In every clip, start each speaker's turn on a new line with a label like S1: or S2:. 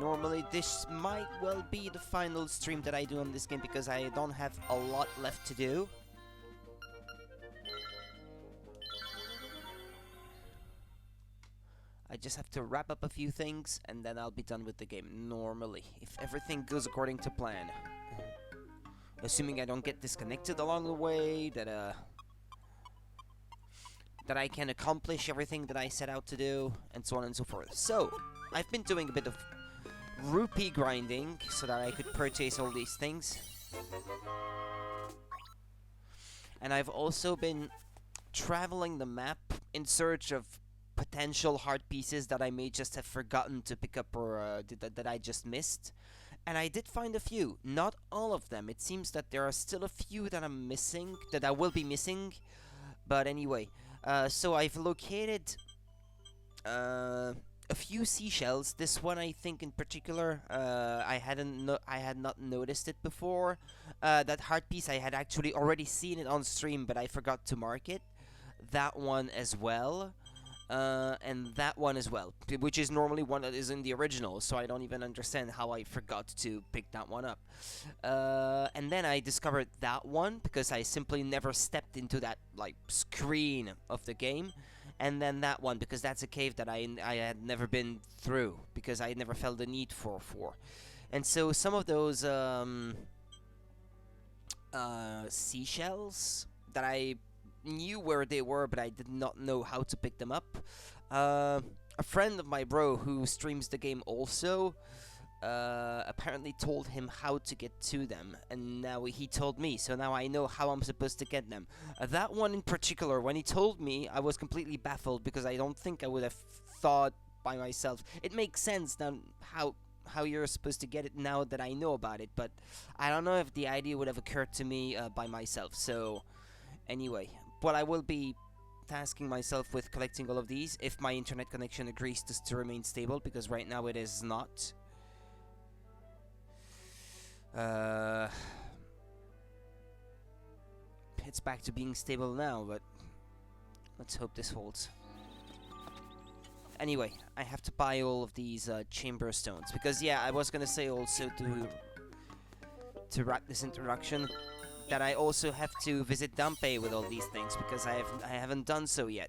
S1: normally this might well be the final stream that I do on this game because I don't have a lot left to do. I just have to wrap up a few things and then I'll be done with the game normally, if everything goes according to plan. Assuming I don't get disconnected along the way, that I can accomplish everything that I set out to do, and so on and so forth. So, I've been doing a bit of rupee grinding so that I could purchase all these things. And I've also been traveling the map in search of potential heart pieces that I may just have forgotten to pick up or that I just missed. And I did find a few, not all of them. It seems that there are still a few that I'm missing, that I will be missing. But anyway, so I've located a few seashells. This one, I think, in particular, I had not noticed it before. That heart piece, I had actually already seen it on stream, but I forgot to mark it. That one as well. And that one as well, which is normally one that is in the original, so I don't even understand how I forgot to pick that one up. And then I discovered that one, because I simply never stepped into that, like, screen of the game. And then that one, because that's a cave that I had never been through, because I had never felt the need for. And so some of those, seashells that I knew where they were, but I did not know how to pick them up. A friend of my bro who streams the game also apparently told him how to get to them, and now he told me, so now I know how I'm supposed to get them. That one in particular, when he told me, I was completely baffled because I don't think I would have thought by myself. It makes sense now how you're supposed to get it now that I know about it, but I don't know if the idea would have occurred to me by myself. So anyway, but I will be tasking myself with collecting all of these if my internet connection agrees to remain stable, because right now it is not. It's back to being stable now, but let's hope this holds. Anyway, I have to buy all of these chamber stones, because yeah, I was gonna say also to wrap this introduction that I also have to visit Dampe with all these things, because I haven't done so yet.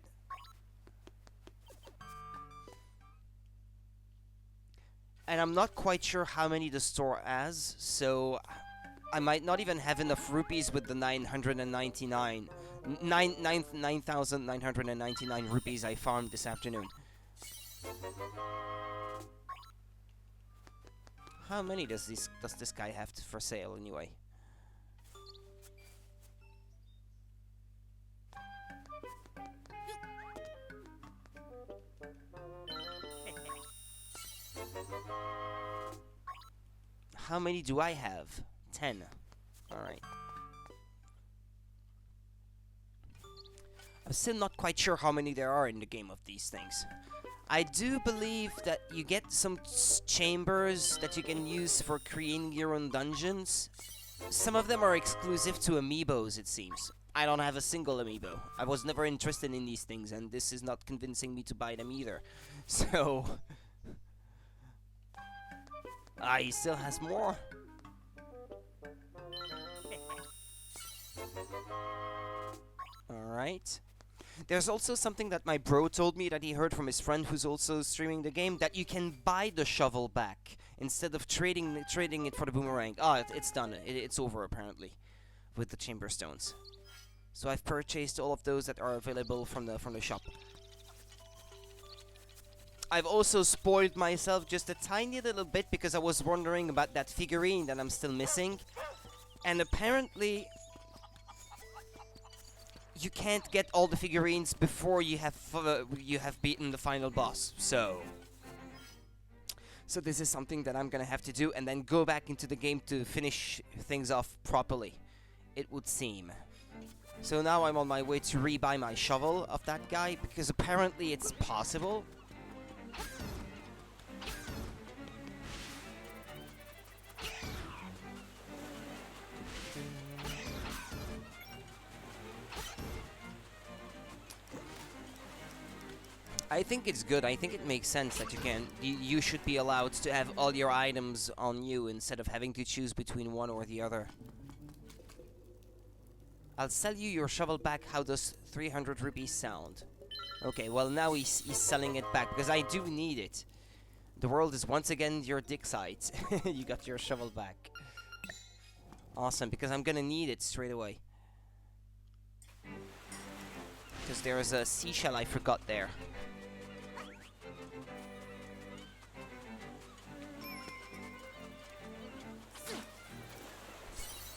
S1: And I'm not quite sure how many the store has, so I might not even have enough rupees with the 9,999 rupees I farmed this afternoon. How many does this guy have for sale anyway? How many do I have? 10. Alright. I'm still not quite sure how many there are in the game of these things. I do believe that you get some chambers that you can use for creating your own dungeons. Some of them are exclusive to amiibos, it seems. I don't have a single amiibo. I was never interested in these things, and this is not convincing me to buy them either. So he still has more. Alright. There's also something that my bro told me that he heard from his friend who's also streaming the game, that you can buy the shovel back instead of trading it for the boomerang. It's done. It's over apparently with the chamber stones. So I've purchased all of those that are available from the shop. I've also spoiled myself just a tiny little bit because I was wondering about that figurine that I'm still missing. And apparently you can't get all the figurines before you have beaten the final boss. So this is something that I'm gonna have to do and then go back into the game to finish things off properly, it would seem. So now I'm on my way to rebuy my shovel of that guy, because apparently it's possible. I think it's good. I think it makes sense that you should be allowed to have all your items on you instead of having to choose between one or the other. I'll sell you your shovel back. How does 300 rupees sound? Okay, well now he's selling it back because I do need it. The world is once again your dick site. You got your shovel back. Awesome, because I'm gonna need it straight away. Because there's a seashell I forgot there.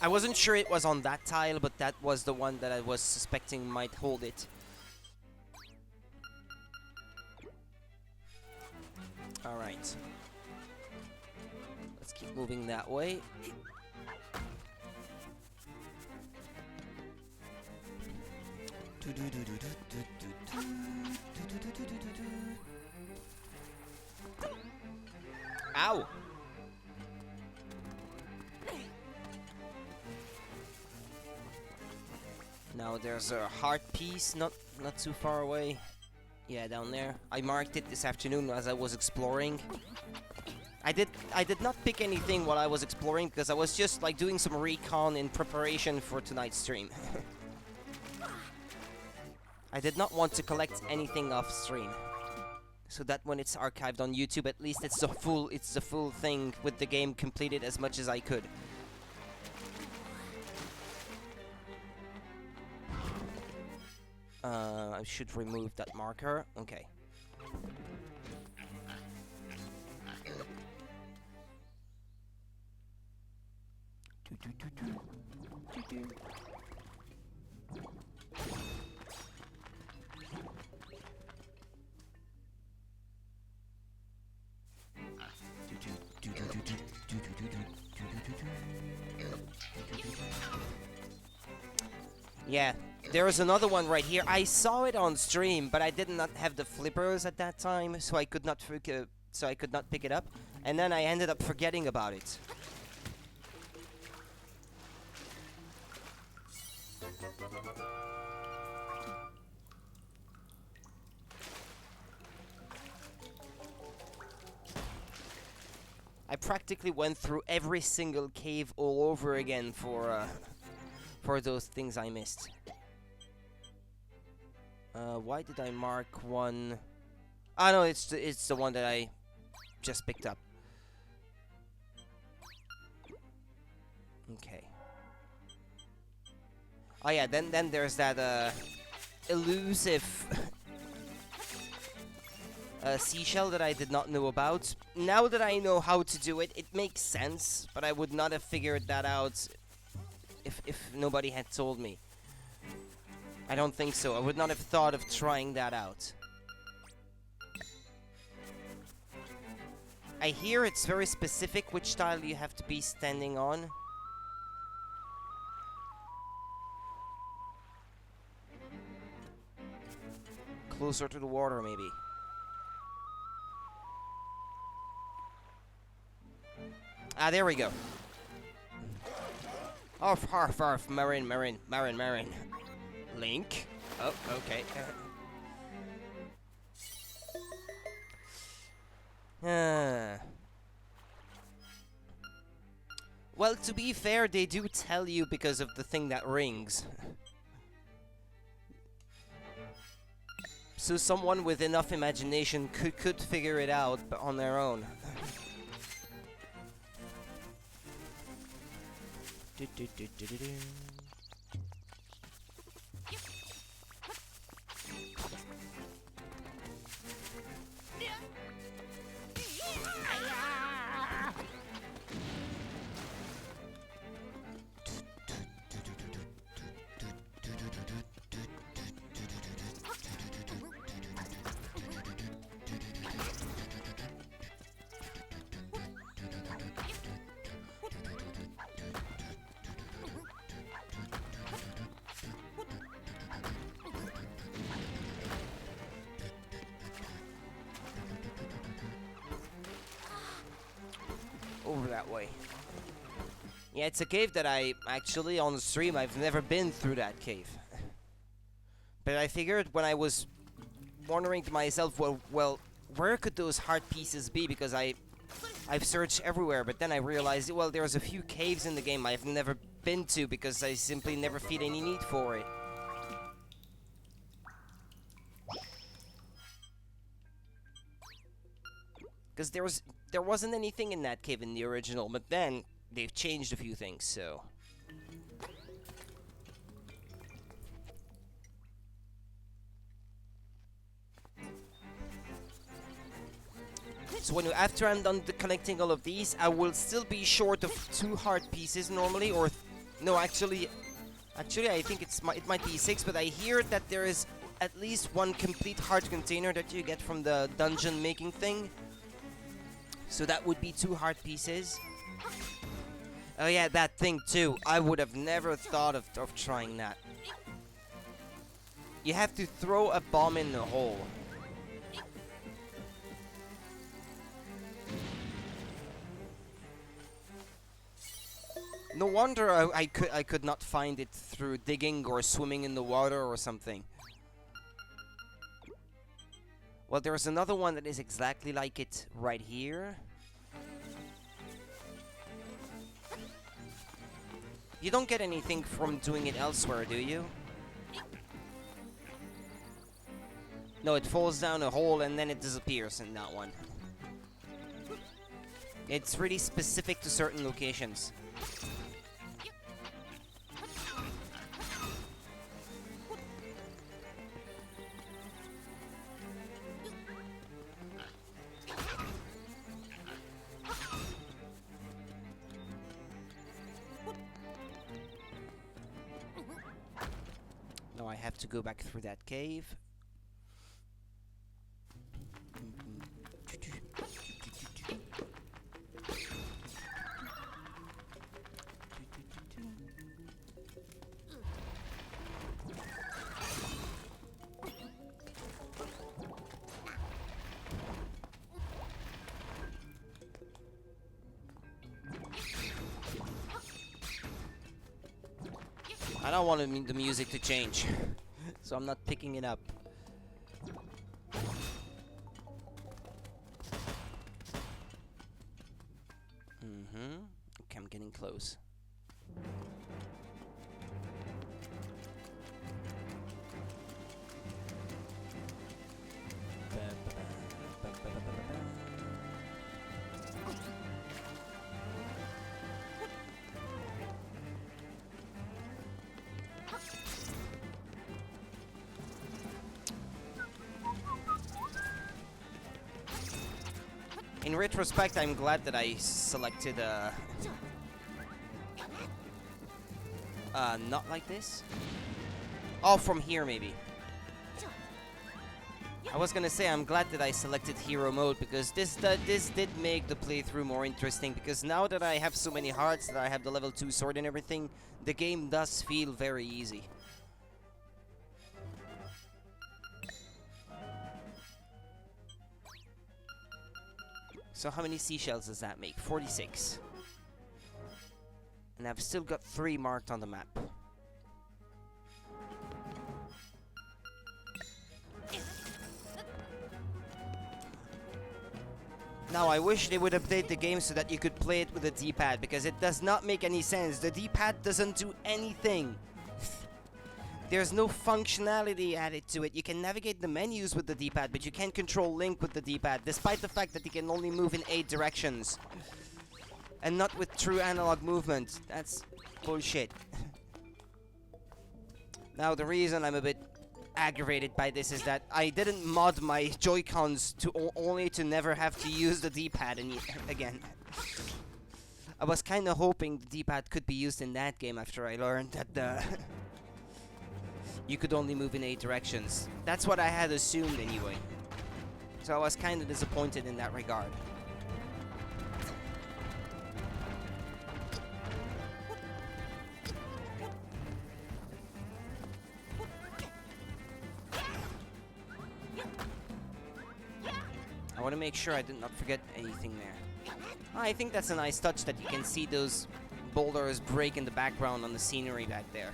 S1: I wasn't sure it was on that tile, but that was the one that I was suspecting might hold it. Alright. Let's keep moving that way. Ow! Now there's a heart piece not too far away. Yeah, down there. I marked it this afternoon as I was exploring. I did not pick anything while I was exploring because I was just like doing some recon in preparation for tonight's stream. I did not want to collect anything off stream, so that when it's archived on YouTube, at least it's the full thing with the game completed as much as I could. I should remove that marker. Okay. Yeah, there is another one right here. I saw it on stream, but I did not have the flippers at that time, so I could not pick it up. And then I ended up forgetting about it. I practically went through every single cave all over again for those things I missed. Why did I mark one? Ah, no, it's the one that I just picked up. Okay. Oh yeah, then there's that elusive seashell that I did not know about. Now that I know how to do it, it makes sense, but I would not have figured that out if nobody had told me. I don't think so. I would not have thought of trying that out. I hear it's very specific which tile you have to be standing on. Closer to the water, maybe. Ah, there we go. Arf, arf, arf, Marin. Link? Oh, okay. Well, to be fair, they do tell you because of the thing that rings. So someone with enough imagination could figure it out on their own. Over that way. Yeah, it's a cave that I actually on the stream I've never been through that cave. But I figured when I was wondering to myself, well, where could those heart pieces be? Because I've searched everywhere, but then I realized, well, there's a few caves in the game I've never been to because I simply never feel any need for it. Because there wasn't anything in that cave in the original, but then they've changed a few things, so... So after I'm done collecting all of these, I will still be short of 2 heart pieces normally, or... no, actually, I think it might be 6, but I hear that there is at least 1 complete heart container that you get from the dungeon making thing. So that would be 2 heart pieces. Oh yeah, that thing too. I would have never thought of trying that. You have to throw a bomb in the hole. No wonder I could not find it through digging or swimming in the water or something. Well, there's another one that is exactly like it right here. You don't get anything from doing it elsewhere, do you? No, it falls down a hole and then it disappears in that one. It's really specific to certain locations. Now I have to go back through that cave. I don't want the music to change, so I'm not picking it up. Okay, I'm getting close. In retrospect, I'm glad that I selected not like this. Oh, from here maybe. I was gonna say I'm glad that I selected hero mode because this did make the playthrough more interesting, because now that I have so many hearts, that I have the level 2 sword and everything, the game does feel very easy. So how many seashells does that make? 46. And I've still got 3 marked on the map. Now I wish they would update the game so that you could play it with a D-pad, because it does not make any sense. The D-pad doesn't do anything. There's no functionality added to it. You can navigate the menus with the D-pad, but you can't control Link with the D-pad, despite the fact that you can only move in 8 directions. And not with true analog movement. That's bullshit. Now, the reason I'm a bit aggravated by this is that I didn't mod my Joy-Cons to only to never have to use the D-pad again. I was kind of hoping the D-pad could be used in that game after I learned that the... you could only move in 8 directions. That's what I had assumed anyway. So I was kind of disappointed in that regard. I want to make sure I did not forget anything there. I think that's a nice touch that you can see those boulders break in the background on the scenery back there.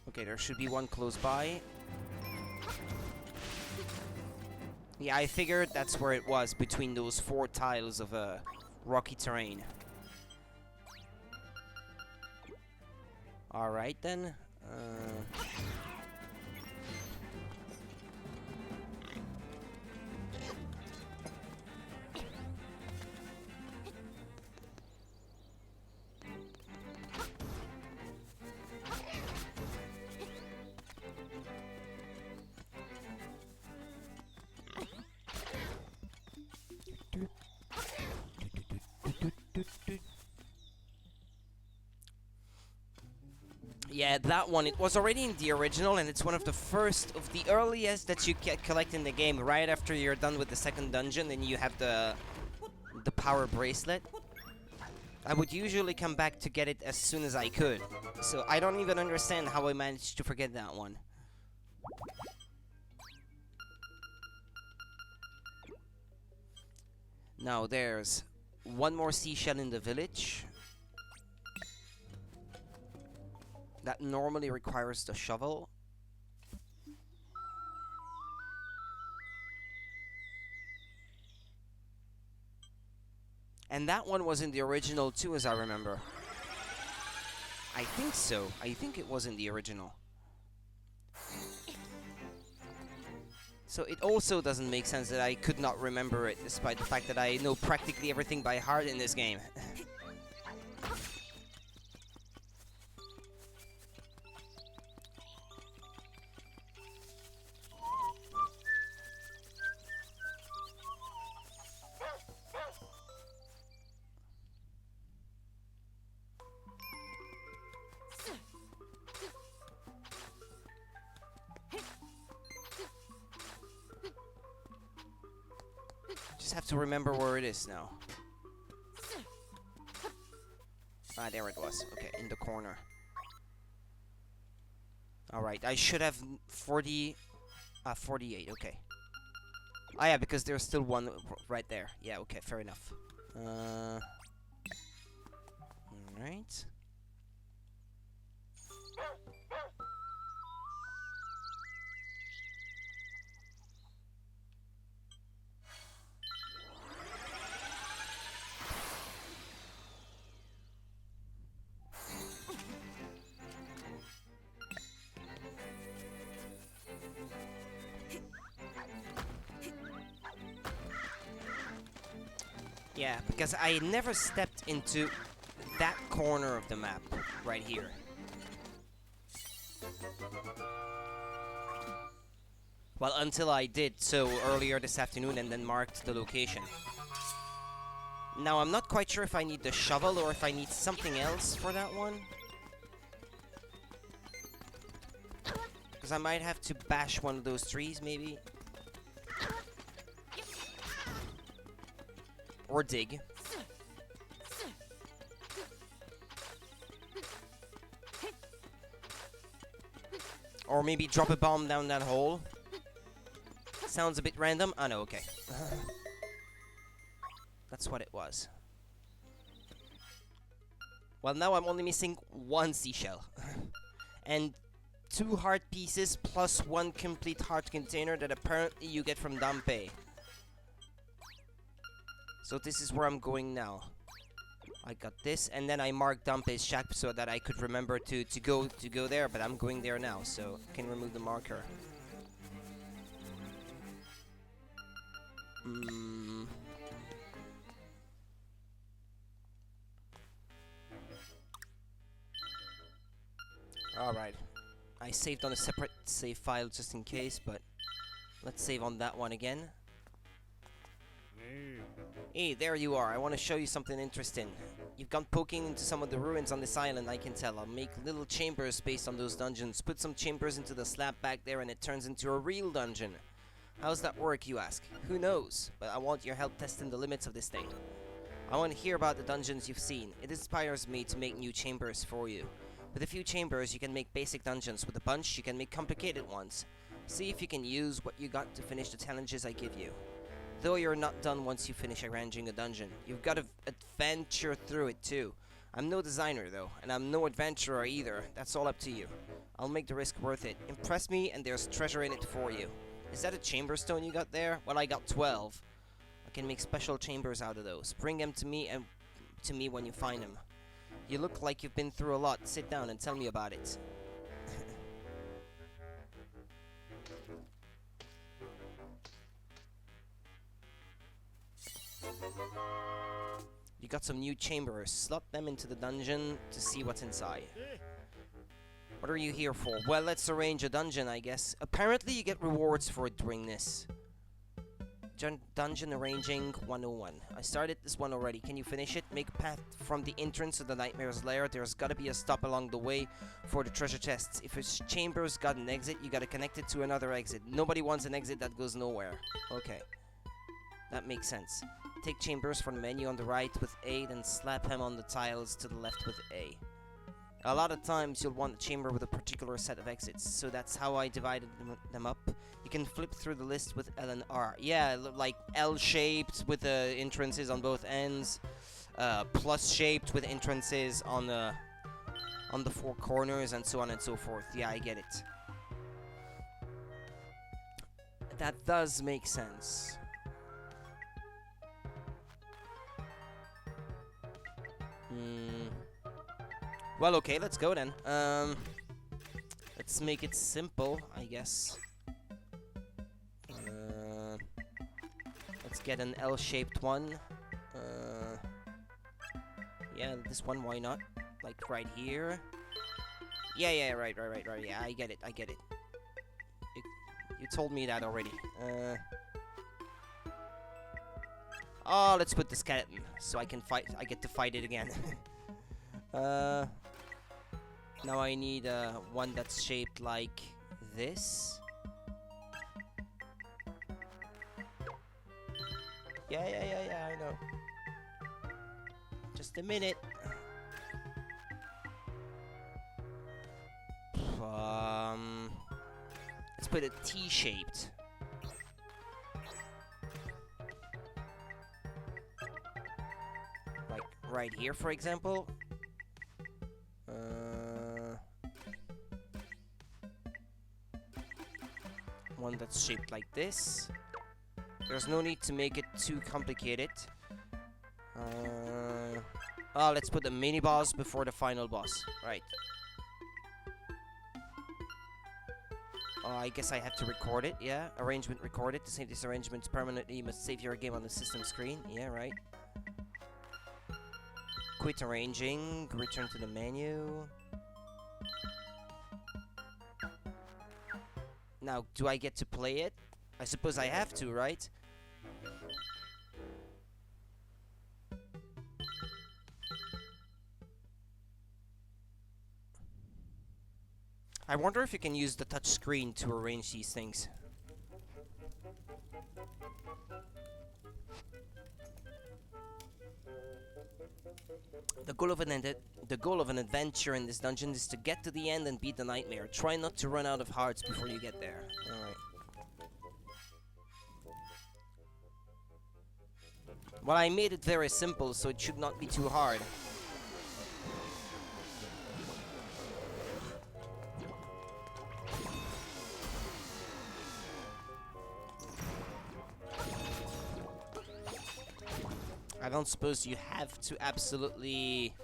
S1: Okay, there should be one close by. Yeah, I figured that's where it was, between those 4 tiles of rocky terrain. Alright then. Yeah, that one, it was already in the original, and it's one of the first of the earliest that you can collect in the game, right after you're done with the second dungeon and you have the power bracelet. I would usually come back to get it as soon as I could, so I don't even understand how I managed to forget that one. Now there's one more seashell in the village. That normally requires the shovel. And that one was in the original too, as I remember. I think so. I think it was in the original. So it also doesn't make sense that I could not remember it, despite the fact that I know practically everything by heart in this game. Just have to remember where it is now. Ah, there it was. Okay, in the corner. Alright, I should have 48, okay. Ah, yeah, because there's still one right there. Yeah, okay, fair enough. Alright. Yeah, because I never stepped into that corner of the map, right here. Well, until I did so earlier this afternoon and then marked the location. Now, I'm not quite sure if I need the shovel or if I need something else for that one. Because I might have to bash one of those trees, maybe. Or dig. Or maybe drop a bomb down that hole. Sounds a bit random. Oh no, okay. That's what it was. Well, now I'm only missing 1 seashell. And 2 heart pieces plus 1 complete heart container that apparently you get from Dampe. So this is where I'm going now. I got this, and then I marked Dampe's shack so that I could remember to go there, but I'm going there now, so I can remove the marker. Alright. I saved on a separate save file just in case, but let's save on that one again. Hey, there you are. I want to show you something interesting. You've gone poking into some of the ruins on this island, I can tell. I'll make little chambers based on those dungeons. Put some chambers into the slab back there and it turns into a real dungeon. How's that work, you ask? Who knows? But I want your help testing the limits of this thing. I want to hear about the dungeons you've seen. It inspires me to make new chambers for you. With a few chambers, you can make basic dungeons. With a bunch, you can make complicated ones. See if you can use what you got to finish the challenges I give you. Though you're not done once you finish arranging a dungeon. You've got to adventure through it too. I'm no designer though, and I'm no adventurer either. That's all up to you. I'll make the risk worth it. Impress me and there's treasure in it for you. Is that a chamber stone you got there? Well, I got 12. I can make special chambers out of those. Bring them to me when you find them. You look like you've been through a lot. Sit down and tell me about it. You got some new chambers. Slot them into the dungeon to see what's inside. What are you here for? Well, let's arrange a dungeon, I guess. Apparently you get rewards for doing this. Dungeon Arranging 101. I started this one already. Can you finish it? Make a path from the entrance to the Nightmare's Lair. There's gotta be a stop along the way for the treasure chests. If a chamber's got an exit, you gotta connect it to another exit. Nobody wants an exit that goes nowhere. Okay. That makes sense. Take chambers from the menu on the right with A, then slap him on the tiles to the left with A. A lot of times you'll want a chamber with a particular set of exits, so that's how I divided them up. You can flip through the list with L and R. Yeah, like L-shaped with the entrances on both ends, plus-shaped with entrances on the four corners, and so on and so forth. Yeah, I get it. That does make sense. Well, okay, let's go then. Let's make it simple, I guess. Let's get an L-shaped one. Yeah, this one, why not? Like right here. Yeah, right. Yeah, I get it. You told me that already. Oh, let's put the skeleton so I can fight. I get to fight it again. Now I need one that's shaped like this. Yeah, I know. Just a minute. Let's put it T-shaped. Like right here, for example. One that's shaped like this. There's no need to make it too complicated. Let's put the mini boss before the final boss. Right. I guess I have to record it, yeah. Arrangement recorded. To save this arrangement permanently, you must save your game on the system screen. Yeah, right. Quit arranging. Return to the menu. Now, do I get to play it? I suppose I have to, right? I wonder if you can use the touch screen to arrange these things. The goal of an adventure in this dungeon is to get to the end and beat the nightmare. Try not to run out of hearts before you get there. Alright. Well, I made it very simple, so it should not be too hard. I don't suppose you have to absolutely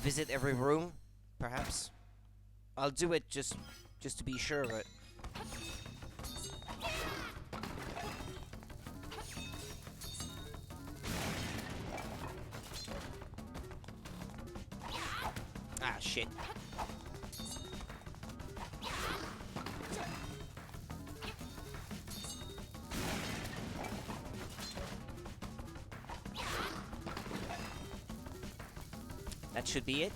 S1: visit every room, perhaps. I'll do it just to be sure of it. Ah, shit. That should be it.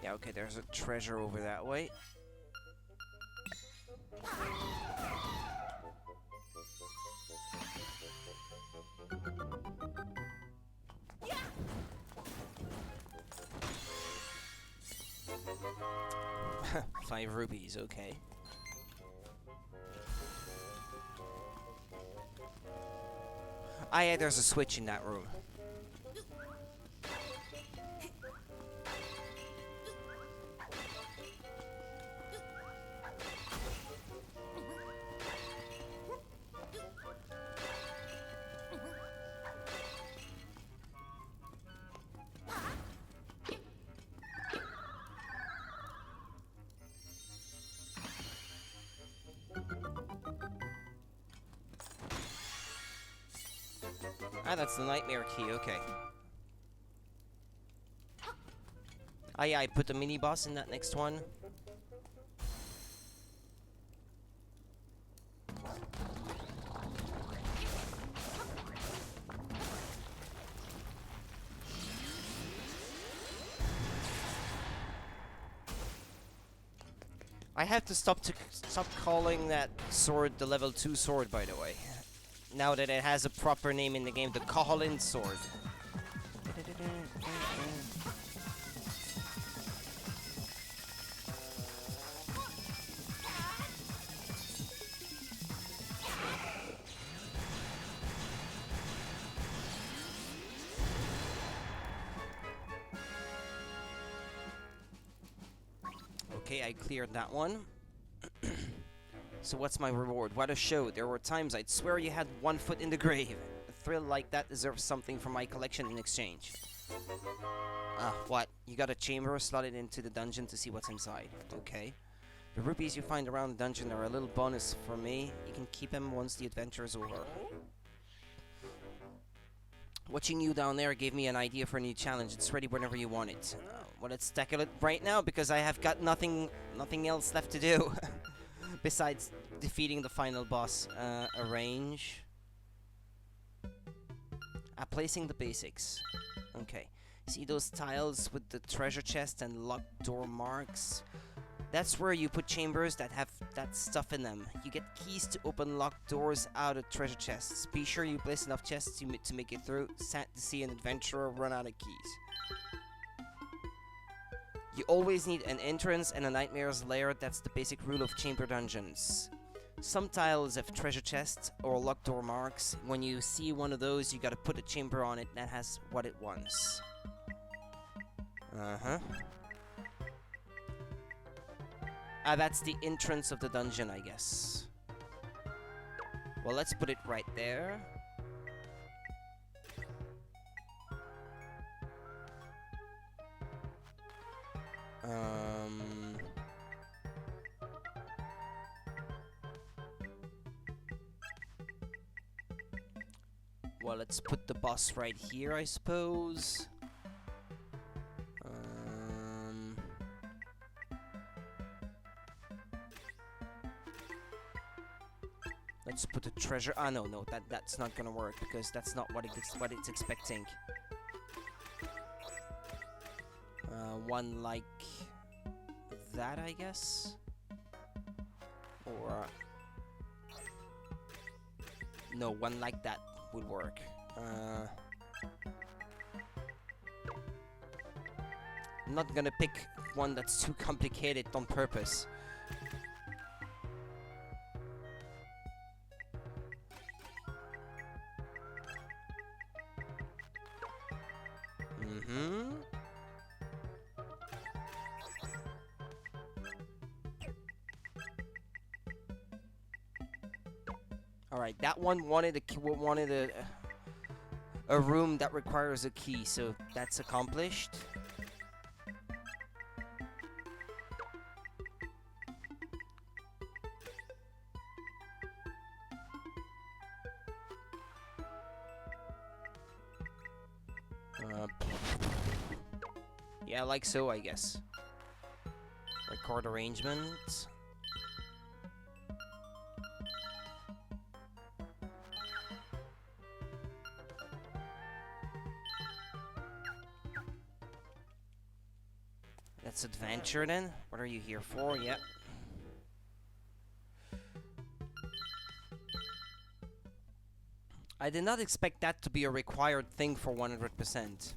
S1: Yeah, okay, there's a treasure over that way. Five rupees, okay. Ah, yeah, there's a switch in that room. Ah, that's the nightmare key, okay. Ah, yeah, I put the mini-boss in that next one. I have to stop calling that sword the level 2 sword, by the way. Now that it has a proper name in the game, the Koholin sword. Okay, I cleared that one. So what's my reward? What a show. There were times I'd swear you had one foot in the grave. A thrill like that deserves something from my collection in exchange. Ah, what? You got a chamber slotted into the dungeon to see what's inside. Okay. The rupees you find around the dungeon are a little bonus for me. You can keep them once the adventure is over. Watching you down there gave me an idea for a new challenge. It's ready whenever you want it. Well, let's tackle it right now because I have got nothing else left to do. Besides defeating the final boss. Arrange. Placing the basics. Okay. See those tiles with the treasure chest and locked door marks? That's where you put chambers that have that stuff in them. You get keys to open locked doors out of treasure chests. Be sure you place enough chests to make it through. Sad to see an adventurer run out of keys. You always need an entrance and a nightmare's lair. That's the basic rule of chamber dungeons. Some tiles have treasure chests or locked door marks. When you see one of those, you gotta put a chamber on it that has what it wants. Uh-huh. Ah, that's the entrance of the dungeon, I guess. Well, let's put it right there. Well, let's put the boss right here, I suppose. Let's put the treasure. Ah, no, that's not gonna work because that's not what it's expecting. One like that, I guess, or no, one like that would work. I'm not gonna pick one that's too complicated on purpose. Alright, that one wanted a room that requires a key, so that's accomplished. Yeah, like so, I guess. Record arrangement. Let's adventure then. What are you here for? Yep. I did not expect that to be a required thing for 100%.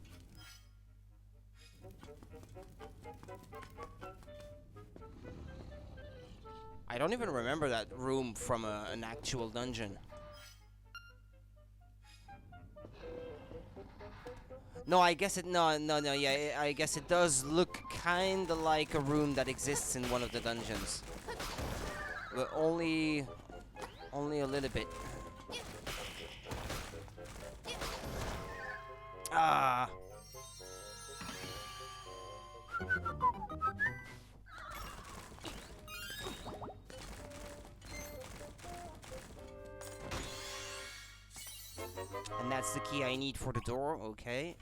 S1: I don't even remember that room from an actual dungeon. No, I guess it... No, yeah, I guess it does look kinda like a room that exists in one of the dungeons. But only a little bit. Ah! And that's the key I need for the door, okay.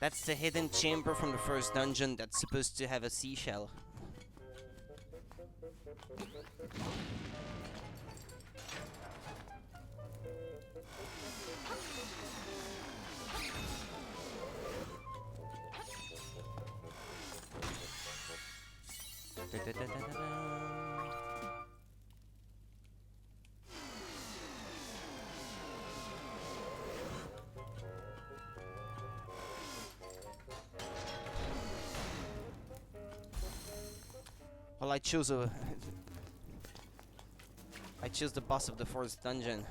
S1: That's the hidden chamber from the first dungeon that's supposed to have a seashell. Well, I chose the boss of the first dungeon.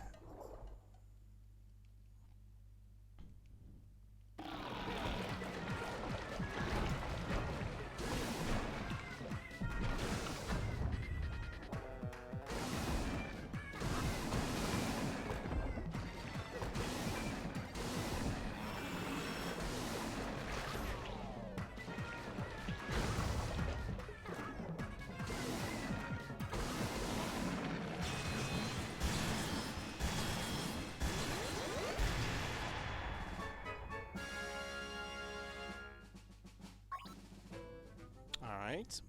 S1: Alright.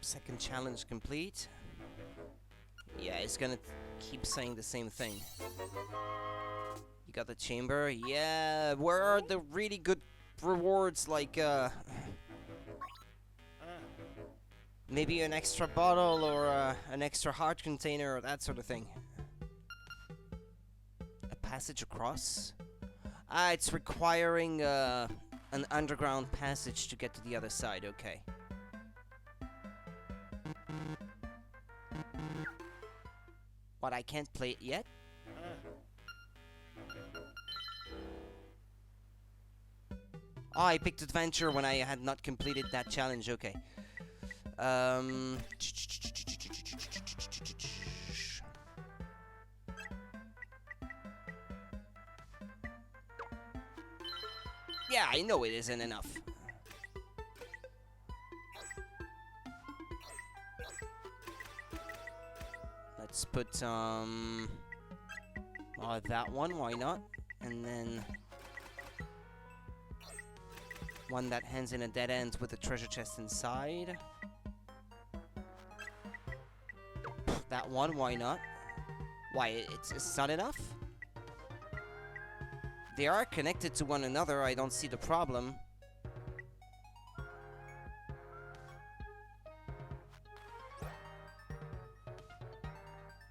S1: Second challenge complete. Yeah, it's gonna keep saying the same thing. You got the chamber? Yeah, where are the really good rewards, like, maybe an extra bottle or an extra heart container or that sort of thing. A passage across? Ah, it's requiring, an underground passage to get to the other side, okay. What, I can't play it yet? Oh, I picked adventure when I had not completed that challenge, okay. Yeah, I know it isn't enough. Let's put, that one, why not? And then one that ends in a dead end with a treasure chest inside. That one, why not? Why, it's not enough? They are connected to one another, I don't see the problem.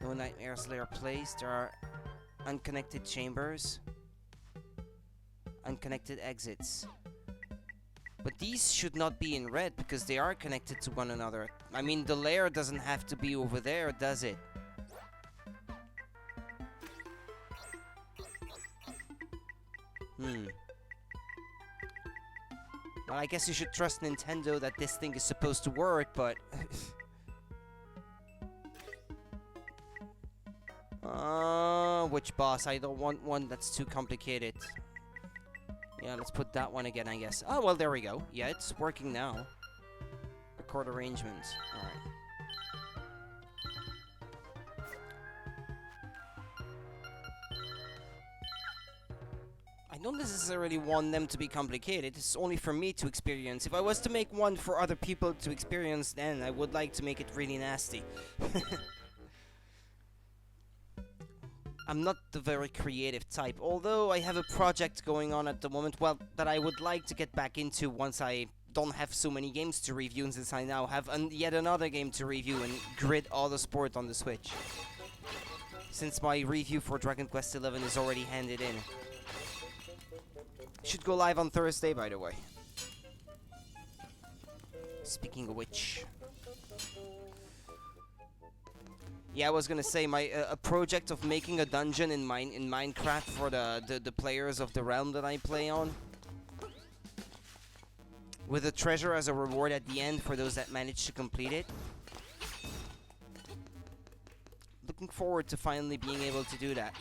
S1: No Nightmare's Lair place, there are unconnected chambers. Unconnected exits. But these should not be in red, because they are connected to one another. I mean, the lair doesn't have to be over there, does it? Well, I guess you should trust Nintendo that this thing is supposed to work, but... which boss? I don't want one that's too complicated. Yeah, let's put that one again, I guess. Oh, well, there we go. Yeah, it's working now. Record arrangements. Alright. I don't necessarily want them to be complicated. It's only for me to experience. If I was to make one for other people to experience, then I would like to make it really nasty. I'm not the very creative type, although I have a project going on at the moment, well, that I would like to get back into once I don't have so many games to review, and since I now have yet another game to review in Grid Autosport on the Switch. Since my review for Dragon Quest XI is already handed in. Should go live on Thursday, by the way. Speaking of which... Yeah, I was gonna say, my a project of making a dungeon in Minecraft for the players of the realm that I play on. With a treasure as a reward at the end for those that manage to complete it. Looking forward to finally being able to do that.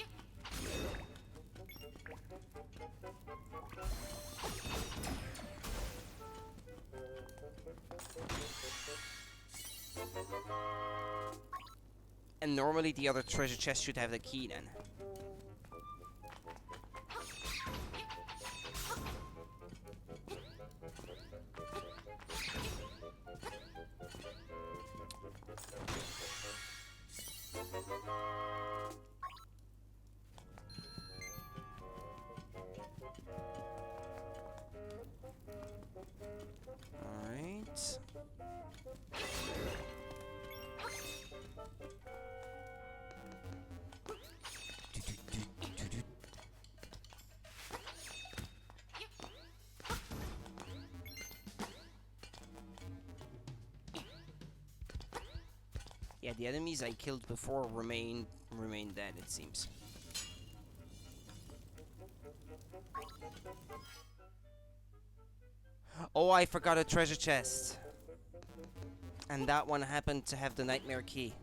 S1: And normally the other treasure chest should have the key then. Alright. Yeah, the enemies I killed before remain dead, it seems. Oh, I forgot a treasure chest. And that one happened to have the nightmare key.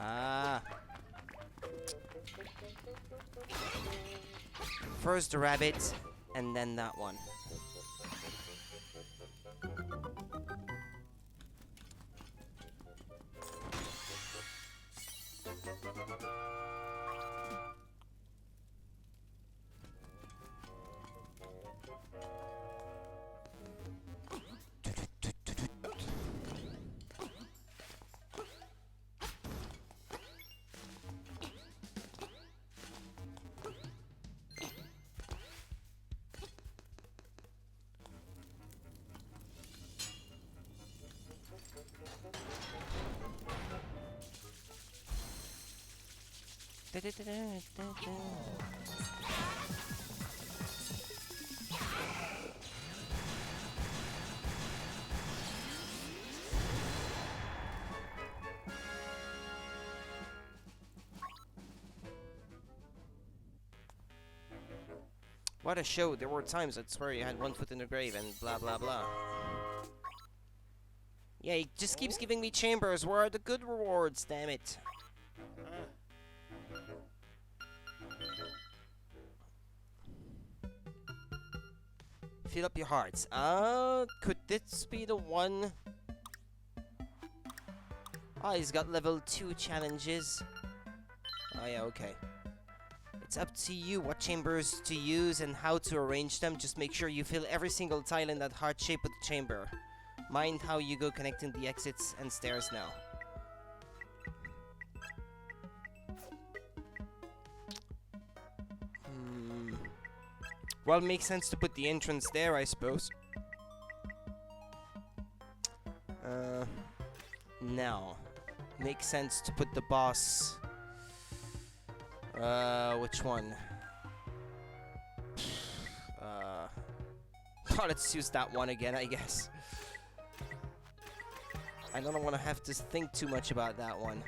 S1: Ah. First the rabbit, and then that one. What a show. There were times I'd swear you had one foot in the grave and blah blah blah. Yeah, he just keeps giving me chambers. Where are the good rewards, damn it? Fill up your hearts. Could this be the one? Oh, he's got level 2 challenges. Oh yeah, okay. It's up to you what chambers to use and how to arrange them. Just make sure you fill every single tile in that heart shape with the chamber. Mind how you go connecting the exits and stairs now. Well, it makes sense to put the entrance there, I suppose. Now. Makes sense to put the boss... which one? Oh, let's use that one again, I guess. I don't want to have to think too much about that one.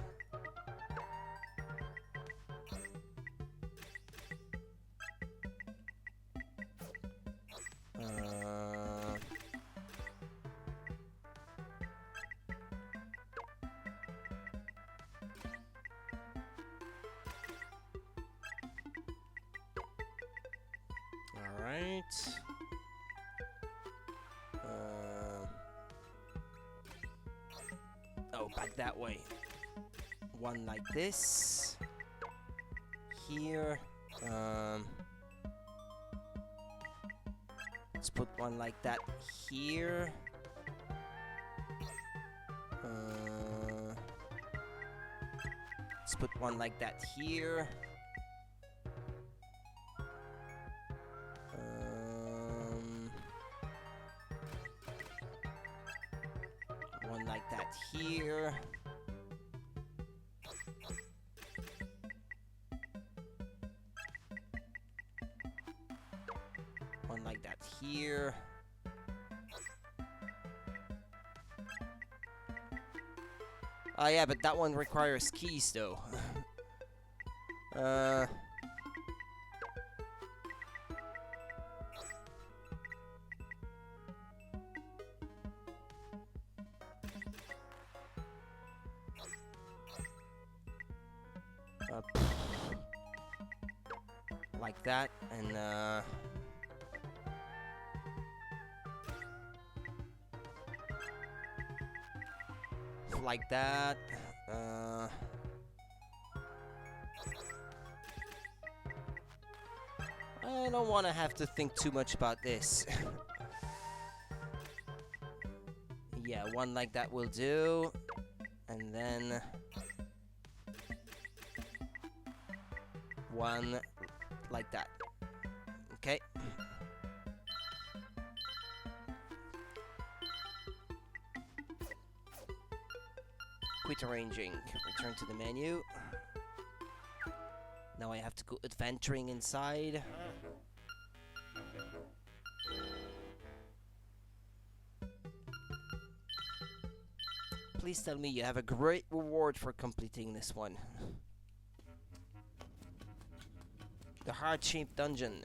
S1: Alright. Oh, back that way. One like this. Here. Let's put one like that here. Let's put one like that here. One like that here. One like that here. Oh yeah, but that one requires keys though. Like that, and like that. I don't want to have to think too much about this. Yeah, one like that will do. And then one like that. Okay. Quit arranging. Return to the menu. Now I have to go adventuring inside. Please tell me you have a great reward for completing this one. The heart-shaped dungeon.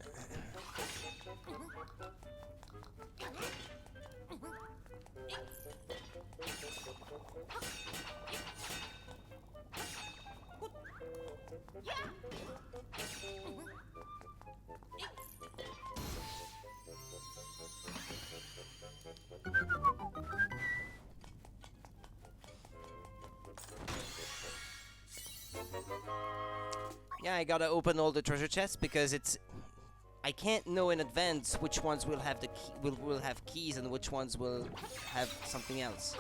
S1: Yeah, I gotta open all the treasure chests because it's... I can't know in advance which ones will have the will have keys and which ones will have something else.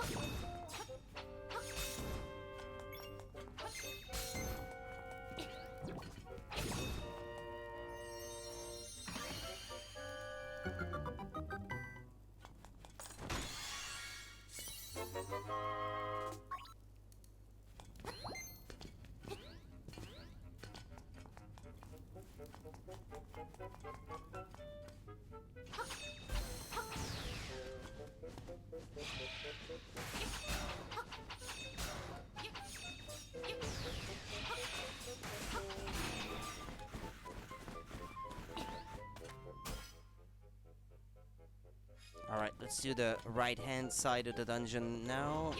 S1: Alright, let's do the right-hand side of the dungeon now.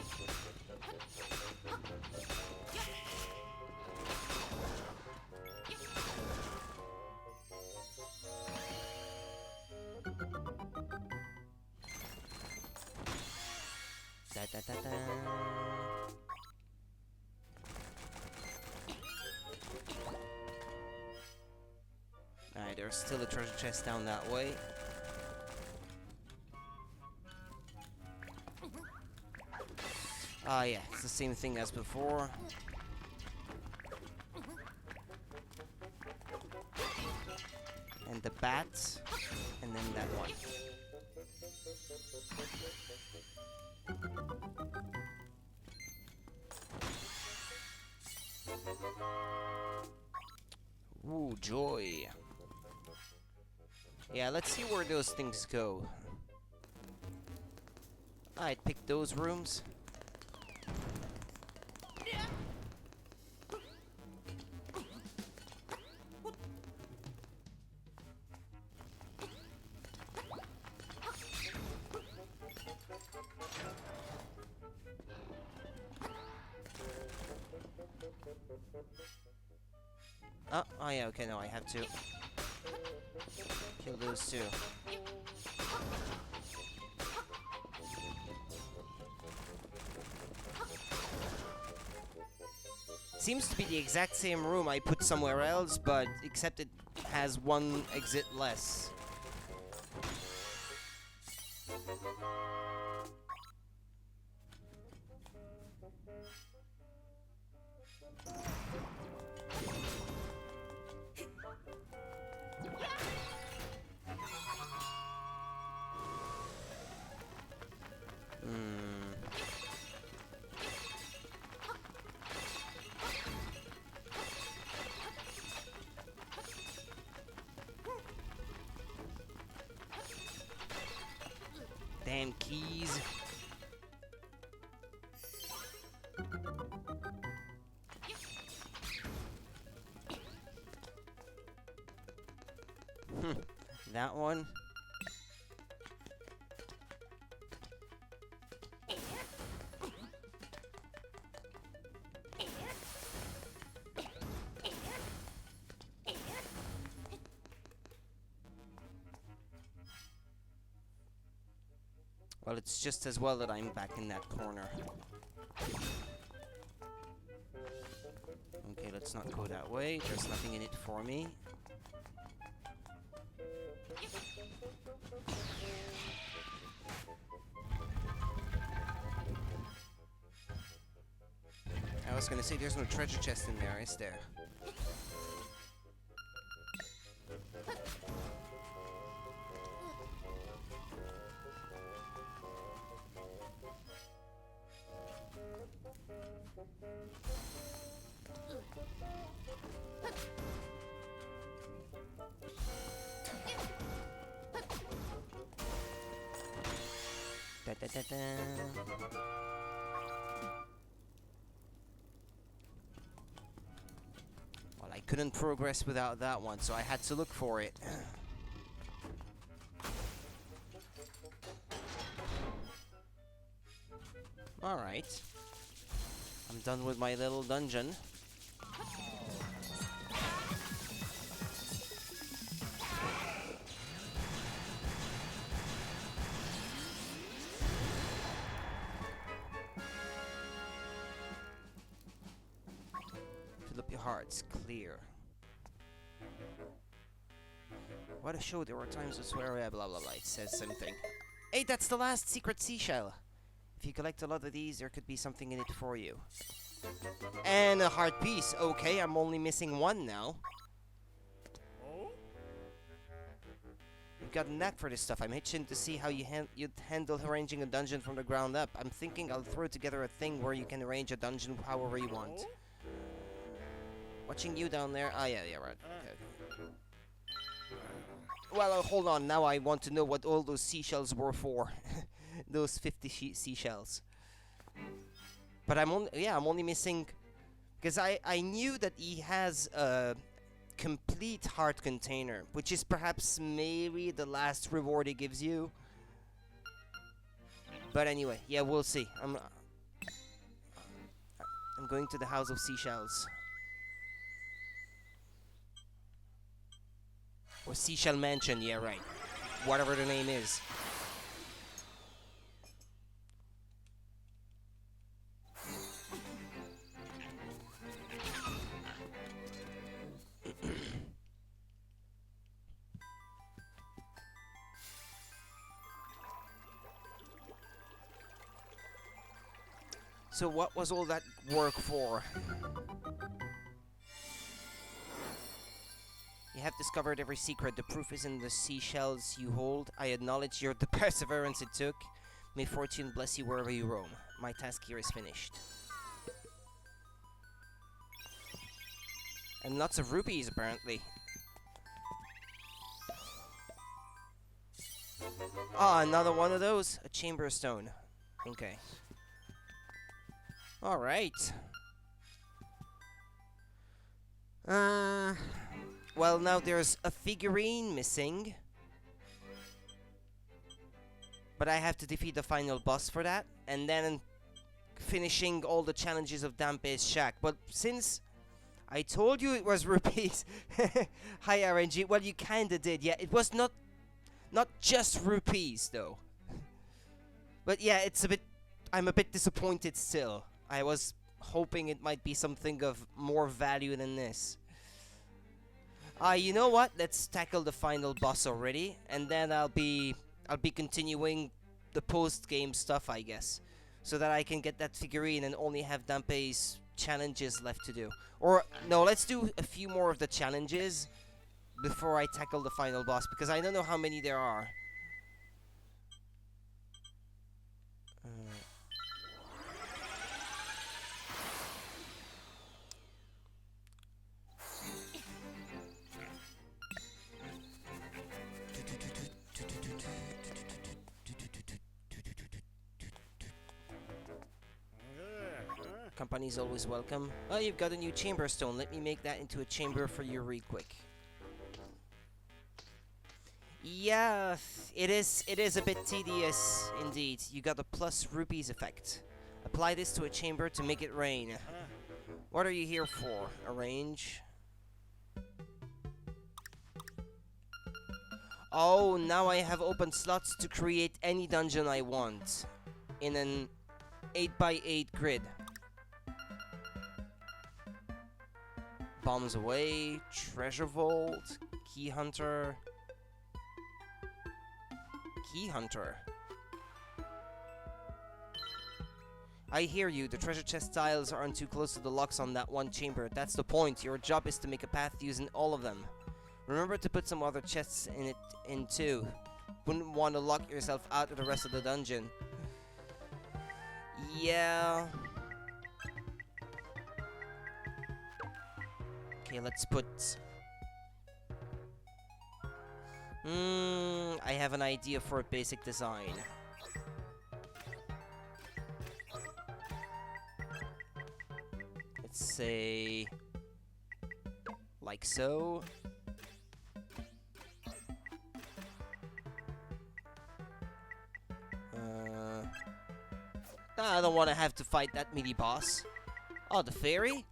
S1: Da da da da. Alright, there's still a treasure chest down that way. Ah, yeah, it's the same thing as before. And the bat, and then that one. Ooh, joy. Yeah, let's see where those things go. I'd pick those rooms. Oh yeah, okay, no, I have to. Kill those two. Seems to be the exact same room I put somewhere else, but except it has one exit less. Damn keys. That one. Well, it's just as well that I'm back in that corner. Okay, let's not go that way. There's nothing in it for me. I was gonna say there's no treasure chest in there, is there? Da, da, da, da. Well, I couldn't progress without that one, so I had to look for it. Alright. I'm done with my little dungeon. Fill up your hearts, clear. What a show, there were times I swear, blah blah blah, it says something. Hey, that's the last secret seashell. If you collect a lot of these, there could be something in it for you. And a heart piece. Okay, I'm only missing one now. You've got a knack for this stuff. I'm itching to see how you'd handle arranging a dungeon from the ground up. I'm thinking I'll throw together a thing where you can arrange a dungeon however you want. Watching you down there. Ah, yeah, right. Okay. Well, hold on. Now I want to know what all those seashells were for. Those 50 seashells. But I'm only missing, because I knew that he has a complete heart container, which is perhaps maybe the last reward he gives you. But anyway, yeah, we'll see. I'm going to the House of Seashells. Or Seashell Mansion, yeah, right. Whatever the name is. So what was all that work for? You have discovered every secret. The proof is in the seashells you hold. I acknowledge the perseverance it took. May fortune bless you wherever you roam. My task here is finished. And lots of rupees, apparently. Ah, another one of those? A chamber stone. Okay. Alright. Well, now there's a figurine missing. But I have to defeat the final boss for that. And then finishing all the challenges of Dampe's Shack. But since I told you it was rupees. Hi, RNG. Well, you kinda did. Yeah, it was not just rupees though. But yeah, it's a bit. I'm a bit disappointed still. I was hoping it might be something of more value than this. You know what? Let's tackle the final boss already, and then I'll be continuing the post-game stuff, I guess, so that I can get that figurine and only have Dampe's challenges left to do. Or no, let's do a few more of the challenges before I tackle the final boss, because I don't know how many there are. Company's always welcome. Oh, you've got a new chamber stone. Let me make that into a chamber for you real quick. Yeah, it is a bit tedious indeed. You got the plus rupees effect. Apply this to a chamber to make it rain. What are you here for? Arrange. Oh, now I have open slots to create any dungeon I want in an 8x8 grid. Bombs away, treasure vault, key hunter. Key hunter. I hear you. The treasure chest tiles aren't too close to the locks on that one chamber. That's the point. Your job is to make a path using all of them. Remember to put some other chests in too. Wouldn't want to lock yourself out of the rest of the dungeon. Yeah. Okay, let's put... I have an idea for a basic design. Let's say... like so. I don't want to have to fight that mini boss. Oh, the fairy?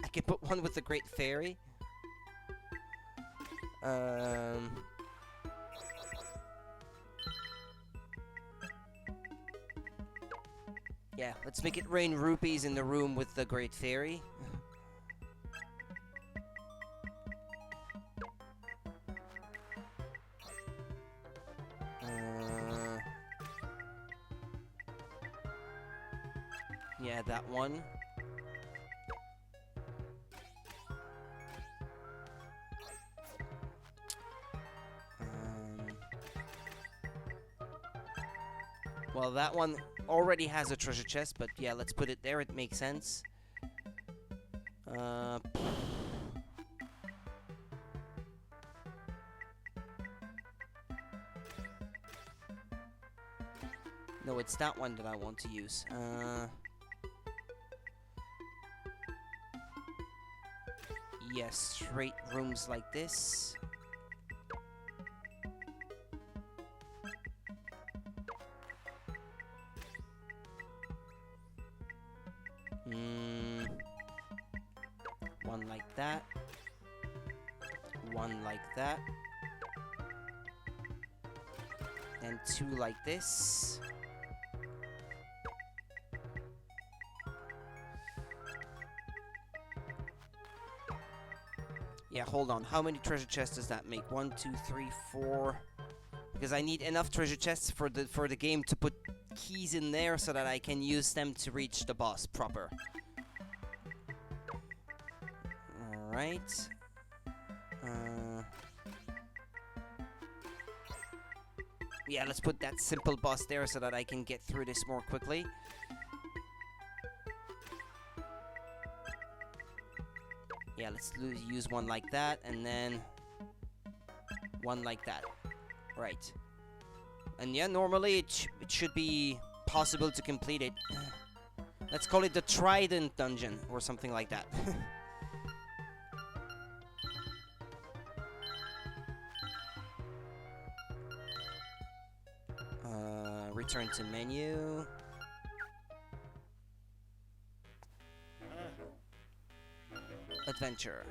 S1: I can put one with the great fairy. Yeah, let's make it rain rupees in the room with the great fairy. Yeah, that one. Well, that one already has a treasure chest, but yeah, let's put it there. It makes sense. No, it's that one that I want to use. Yes, straight rooms like this. One like that. One like that. And two like this. Yeah, hold on. How many treasure chests does that make? 1, 2, 3, 4. Because I need enough treasure chests for the game to put keys in there so that I can use them to reach the boss proper. Alright. Yeah, let's put that simple boss there so that I can get through this more quickly. Yeah, let's use one like that, and then one like that. Right. And yeah, normally it should be possible to complete it. Let's call it the Trident Dungeon, or something like that. Return to menu. adventure.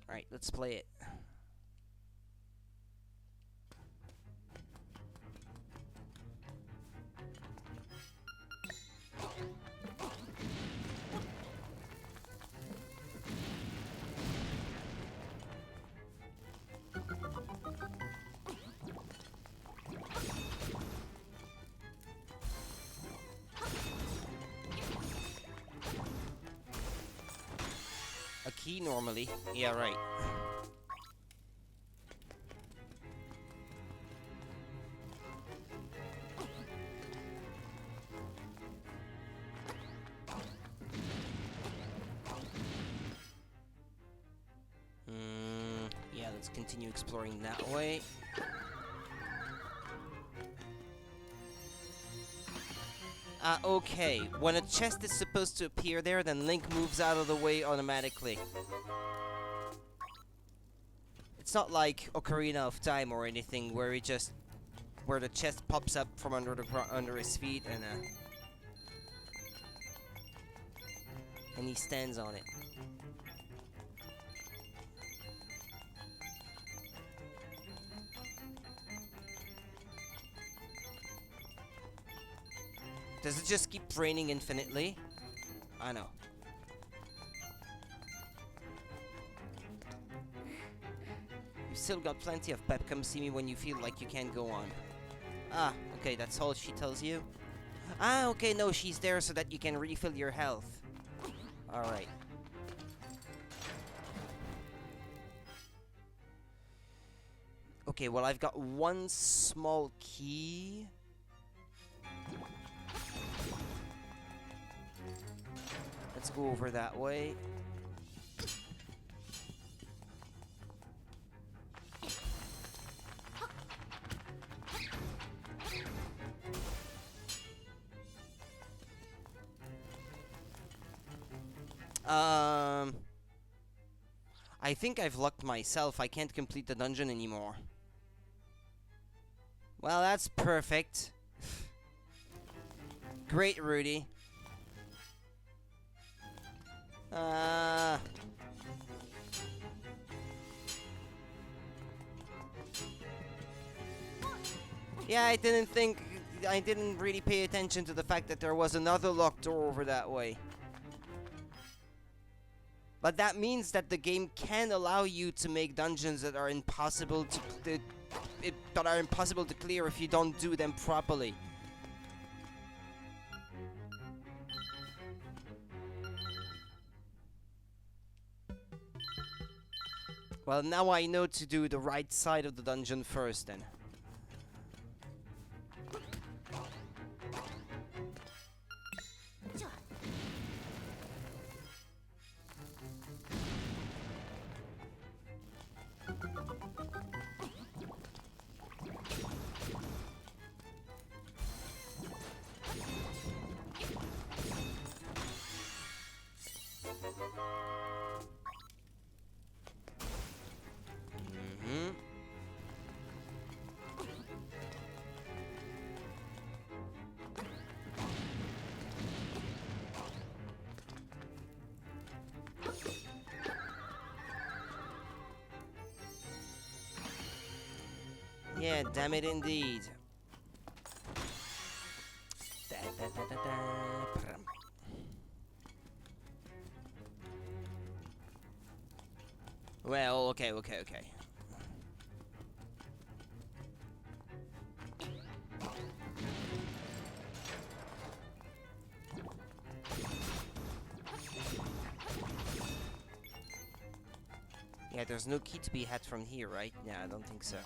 S1: Alright, let's play it. A key normally. Yeah, right. Yeah, let's continue exploring that way. Okay. When a chest is supposed to appear there, then Link moves out of the way automatically. It's not like Ocarina of Time or anything where where the chest pops up from under his feet and he stands on it. Does it just keep raining infinitely? I know. You've still got plenty of pep. Come see me when you feel like you can't go on. Ah, okay, that's all she tells you? Ah, okay, no, she's there so that you can refill your health. Alright. Okay, well, I've got one small key. Let's go over that way. I think I've locked myself. I can't complete the dungeon anymore. Well, that's perfect. Great, Rudy. Yeah, I didn't really pay attention to the fact that there was another locked door over that way. But that means that the game can allow you to make dungeons that are impossible to clear if you don't do them properly. Well, now I know to do the right side of the dungeon first, then. Yeah, damn it indeed. Well, okay. Yeah, there's no key to be had from here, right? Yeah, I don't think so.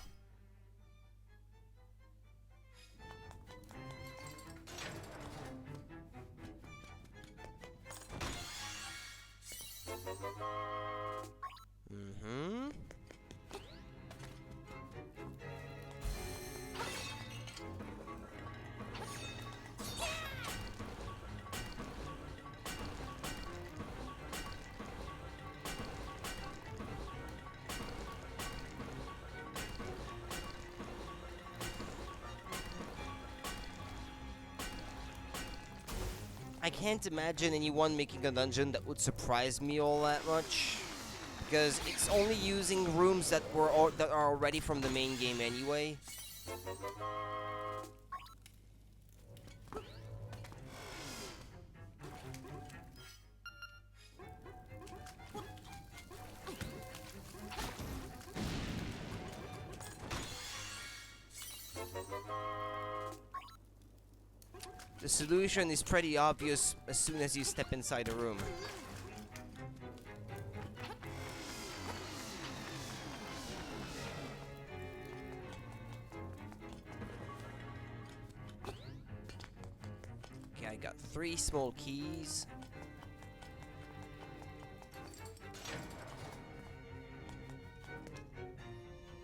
S1: I can't imagine anyone making a dungeon that would surprise me all that much. Because it's only using rooms that that are already from the main game anyway. The solution is pretty obvious as soon as you step inside a room. Okay, I got 3 small keys.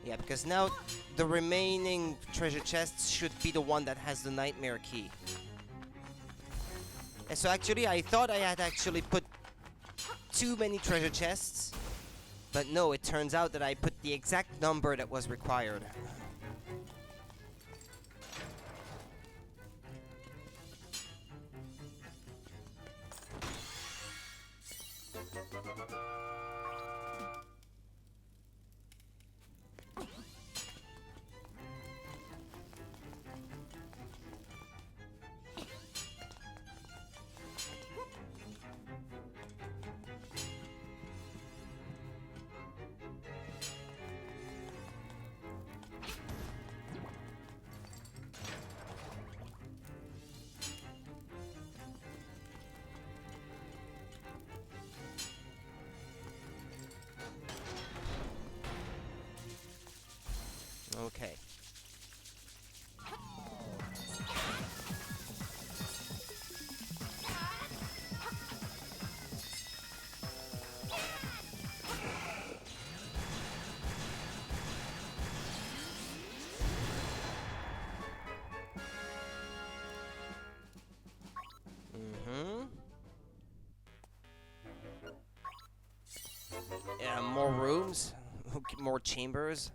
S1: Yeah, because now the remaining treasure chests should be the one that has the nightmare key. And so actually, I thought I had actually put too many treasure chests. But no, it turns out that I put the exact number that was required. Okay. Yeah, more rooms, more chambers.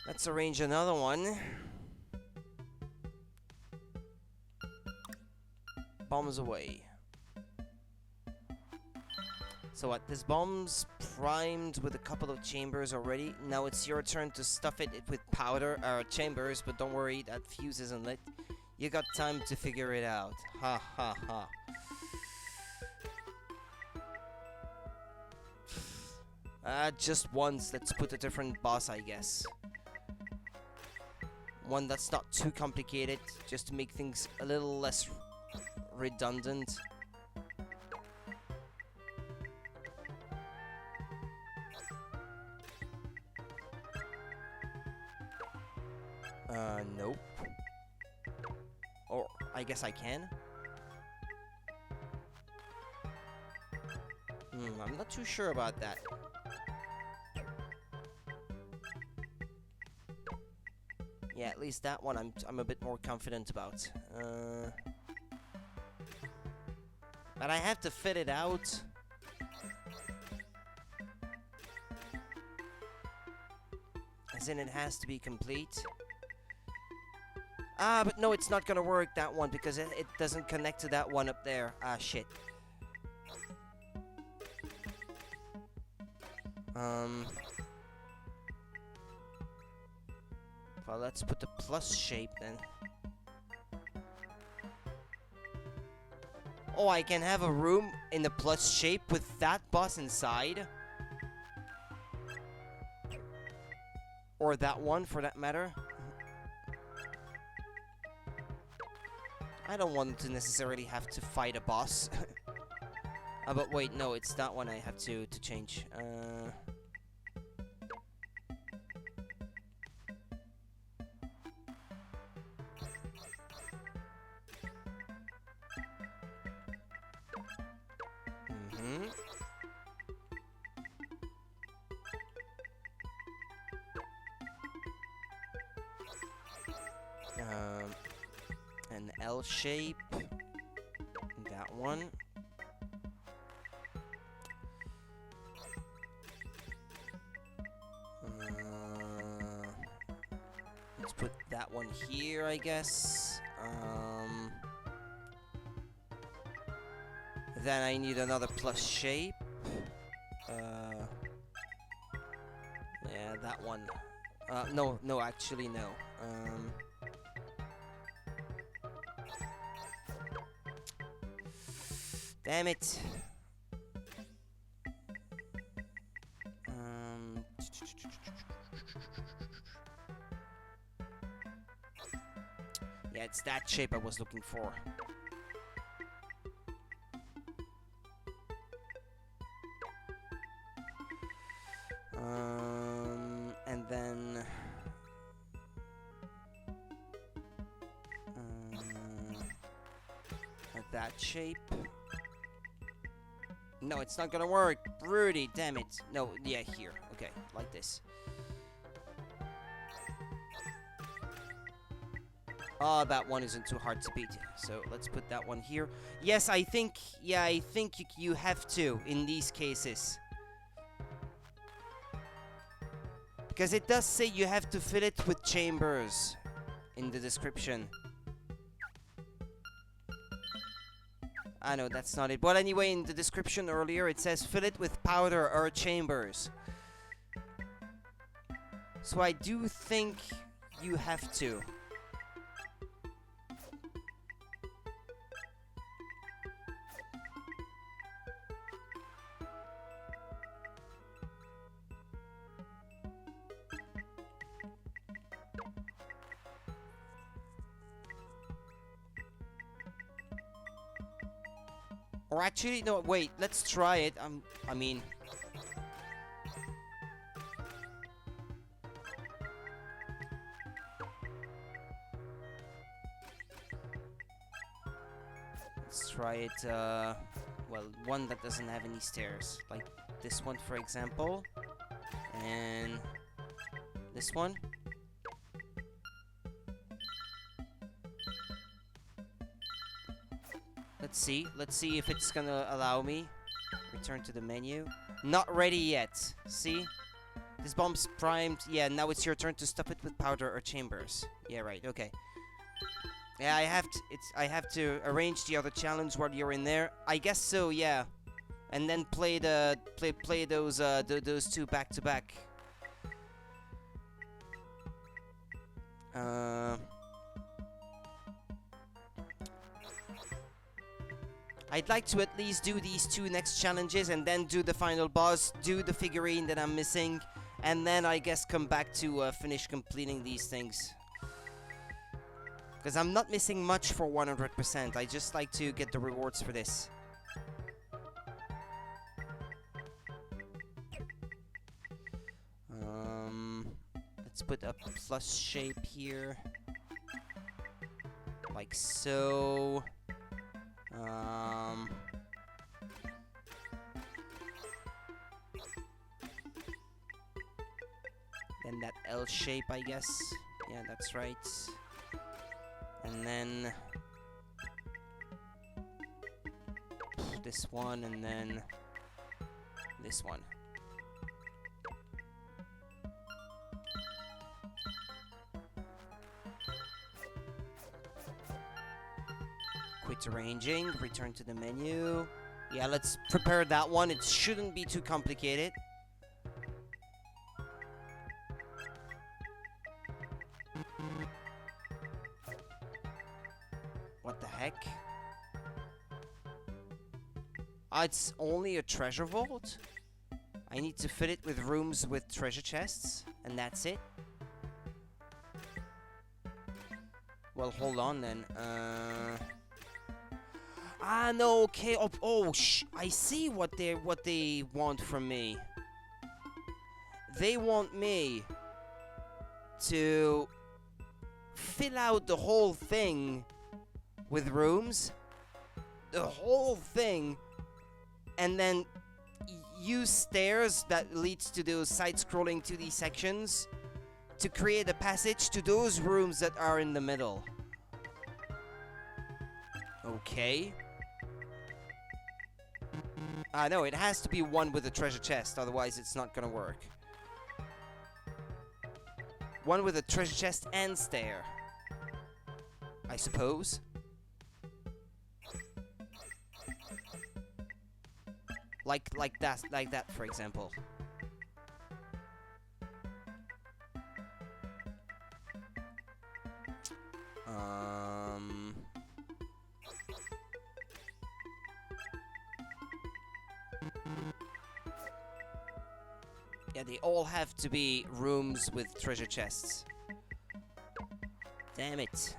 S1: Let's arrange another one. Bombs away. So what, this bomb's primed with a couple of chambers already. Now it's your turn to stuff it with powder, chambers, but don't worry, that fuse isn't lit. You got time to figure it out. Ha ha ha. Just once, let's put a different boss, I guess. One that's not too complicated, just to make things a little less redundant. Nope. Or, I guess I can. I'm not too sure about that. Yeah, at least that one I'm a bit more confident about. But I have to fit it out. As in, it has to be complete. Ah, but no, it's not gonna work, that one, because it doesn't connect to that one up there. Ah, shit. Well, let's put the plus shape then. Oh, I can have a room in the plus shape with that boss inside? Or that one, for that matter. I don't want to necessarily have to fight a boss. But wait, no, it's that one I have to change. An L shape. That one. Let's put that one here, I guess. Then I need another plus shape. Yeah, that one. No, actually, no. Damn it. Yeah, it's that shape I was looking for. And then that shape. No, it's not gonna work. Rudy, damn it. No, yeah, here. Okay, like this. Oh, that one isn't too hard to beat. So let's put that one here. Yes, I think you have to in these cases. Because it does say you have to fill it with chambers in the description. I know that's not it. But anyway, in the description earlier, it says fill it with powder or chambers. So I do think you have to. Or actually, no, wait, let's try it. I mean... Let's try it, well, one that doesn't have any stairs. Like this one, for example. And... this one. Let's see if it's gonna allow me. Return to the menu. Not ready yet. See? This bomb's primed. Yeah, now it's your turn to stuff it with powder or chambers. Yeah, right, okay. Yeah, I have to arrange the other challenge while you're in there. I guess so, yeah. And then play those those two back to back. I'd like to at least do these two next challenges and then do the final boss, do the figurine that I'm missing, and then I guess come back to finish completing these things. Because I'm not missing much for 100%, I just like to get the rewards for this. Let's put a plus shape here. Like so. Then that L shape, I guess. Yeah, that's right. And then this one, and then this one. Quit arranging, return to the menu. Yeah, let's prepare that one. It shouldn't be too complicated. What the heck? It's only a treasure vault? I need to fit it with rooms with treasure chests, and that's it? Well, hold on then. No, okay. I see what they want from me. They want me to fill out the whole thing with rooms, the whole thing, and then use stairs that leads to those side-scrolling 2D sections to create a passage to those rooms that are in the middle. Okay. No, it has to be one with a treasure chest, otherwise it's not gonna work. One with a treasure chest and stair, I suppose. Like that, for example. Yeah, they all have to be rooms with treasure chests. Damn it.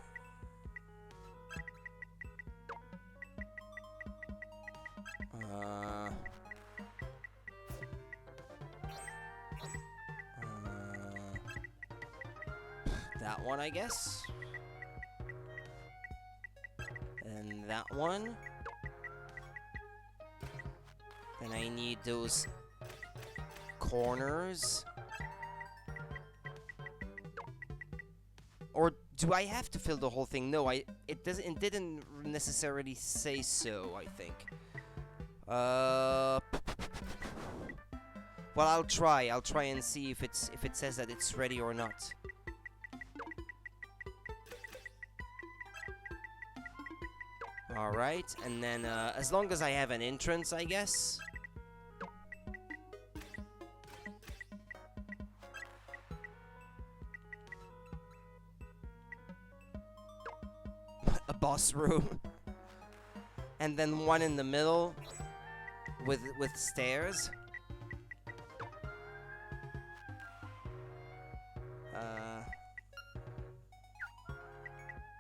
S1: That one, I guess. And that one. Then I need those corners. Or do I have to fill the whole thing? No, it didn't necessarily say so, I think. Well, I'll try and see if it says that it's ready or not. Alright, and then as long as I have an entrance, I guess. A boss room. And then one in the middle with stairs.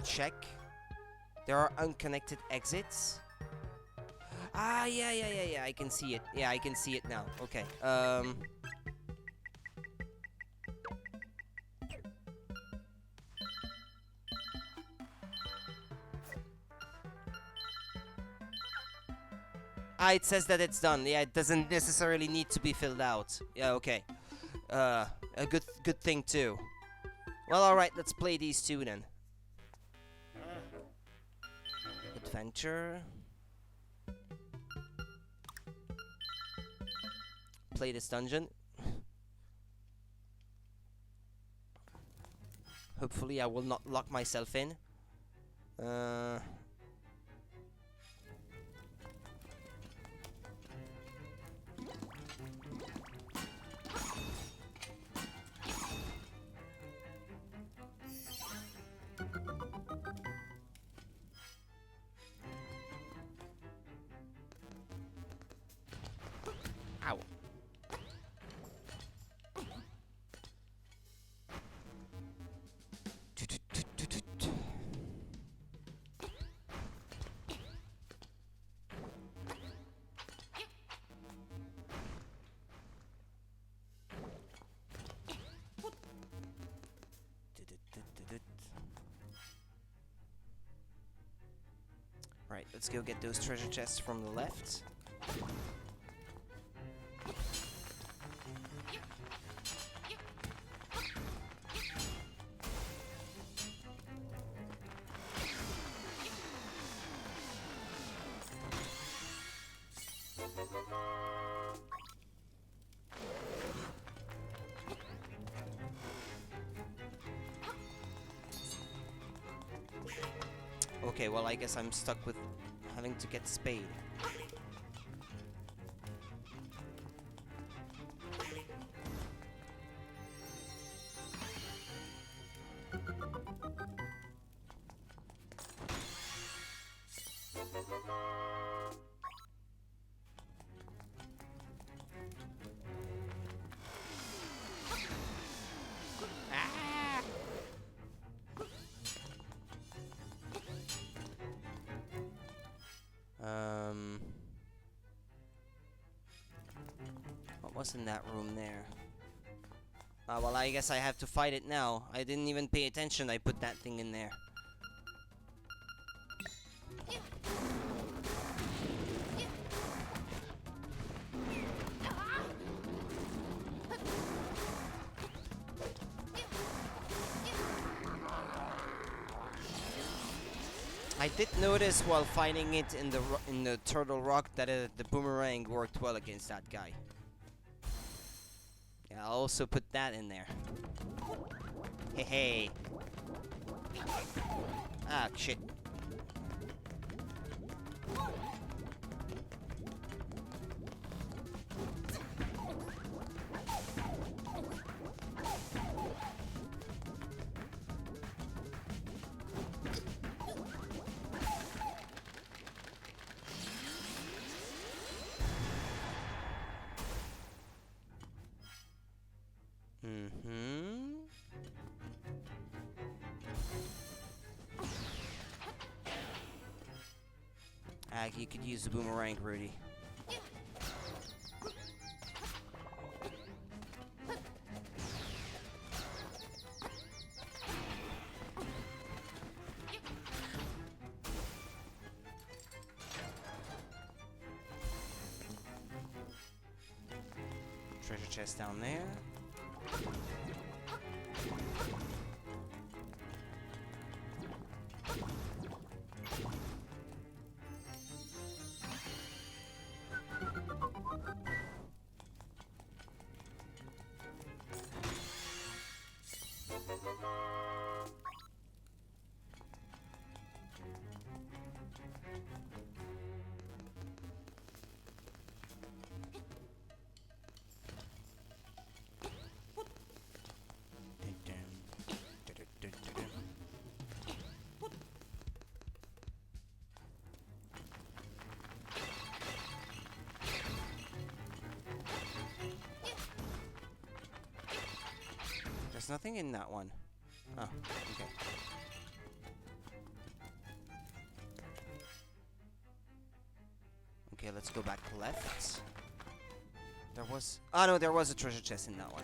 S1: Check. There are unconnected exits. Ah, yeah, I can see it. Yeah, I can see it now. Okay. Ah, it says that it's done. Yeah, it doesn't necessarily need to be filled out. Yeah, okay. A good thing too. Well, alright, let's play these two then. Adventure. Play this dungeon. Hopefully I will not lock myself in. Ow. Right, let's go get those treasure chests from the left. Okay, well, I guess I'm stuck with having to get Spade. What was in that room there? Well, I guess I have to fight it now. I didn't even pay attention. I put that thing in there. I did notice while fighting it in the Turtle Rock that the boomerang worked well against that guy. Yeah, I'll also put that in there. Hey, hey. Ah, shit. like you could use the boomerang, Rudy. Treasure chest down there. There's nothing in that one. Oh, okay. Okay, let's go back left. There was... Oh no, there was a treasure chest in that one.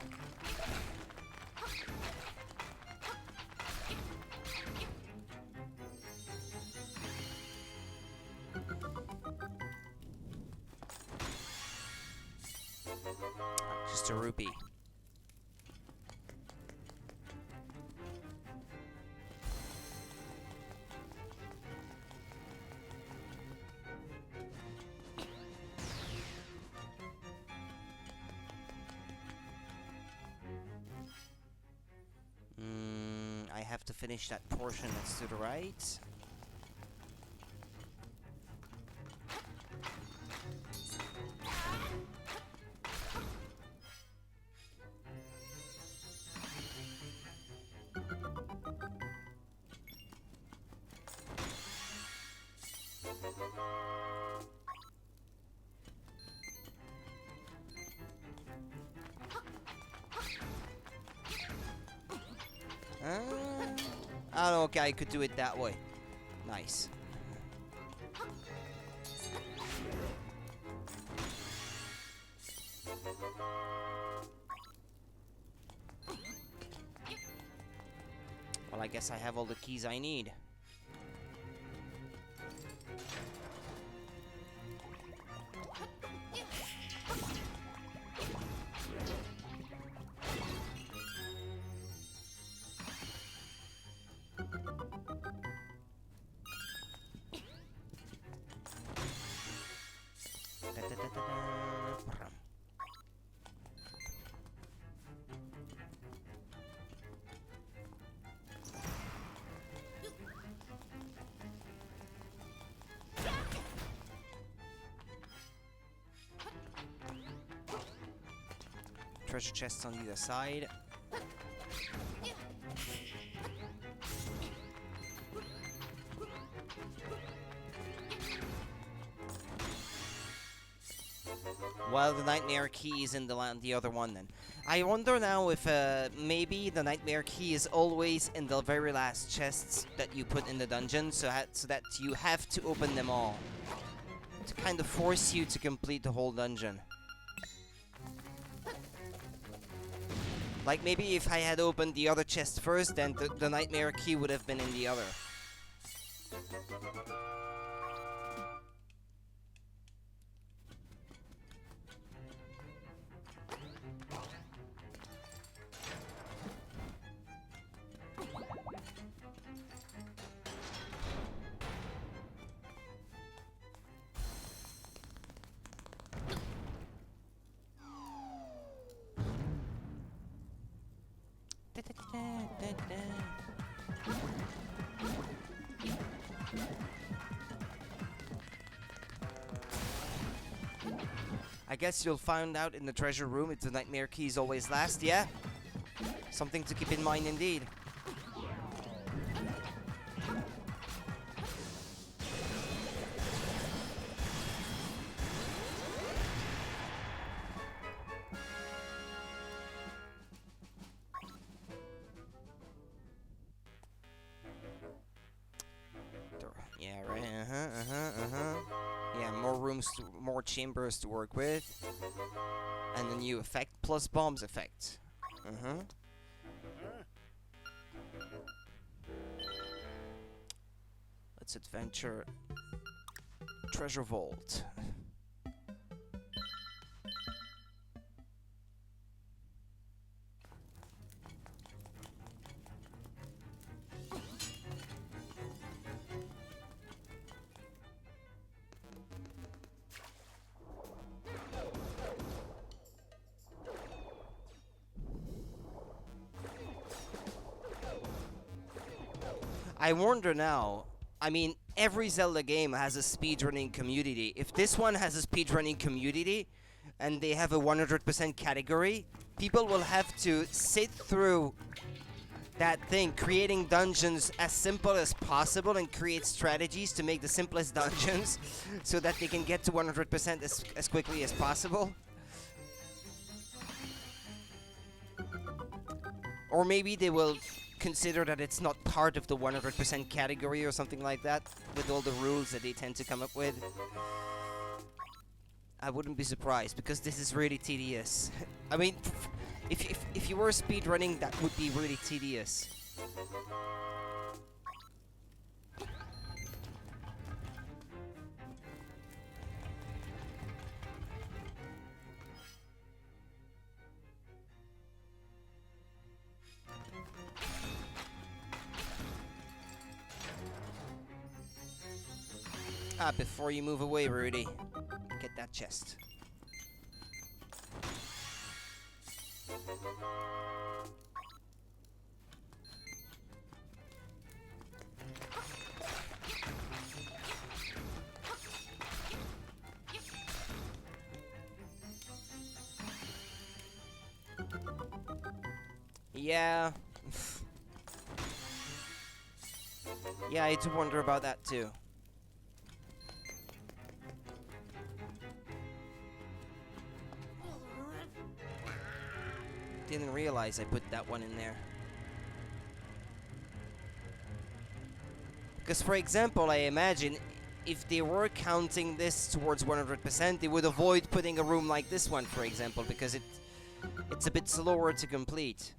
S1: Just a rupee. I have to finish that portion that's to the right. Oh, okay, I could do it that way. Nice. Well, I guess I have all the keys I need. Treasure chests on either side. Well, the nightmare key is in the other one then. I wonder now if maybe the nightmare key is always in the very last chests that you put in the dungeon, so that you have to open them all to kind of force you to complete the whole dungeon. Like maybe if I had opened the other chest first, then the nightmare key would have been in the other. I guess you'll find out in the treasure room if the nightmare key is always last, yeah? Something to keep in mind indeed. Yeah, right, uh-huh. more chambers to work with, and a new effect plus bombs effect. Let's adventure treasure vault. I wonder now, I mean, every Zelda game has a speedrunning community. If this one has a speedrunning community, and they have a 100% category, people will have to sit through that thing, creating dungeons as simple as possible and create strategies to make the simplest dungeons so that they can get to 100% as quickly as possible. Or maybe they will consider that it's not part of the 100% category or something like that, with all the rules that they tend to come up with. I wouldn't be surprised, because this is really tedious. I mean, if you were speedrunning, that would be really tedious. Before you move away, Rudy, get that chest. Yeah. Yeah, I do wonder about that too. Didn't realize I put that one in there. Because, for example, I imagine if they were counting this towards 100%, they would avoid putting a room like this one, for example, because it's a bit slower to complete.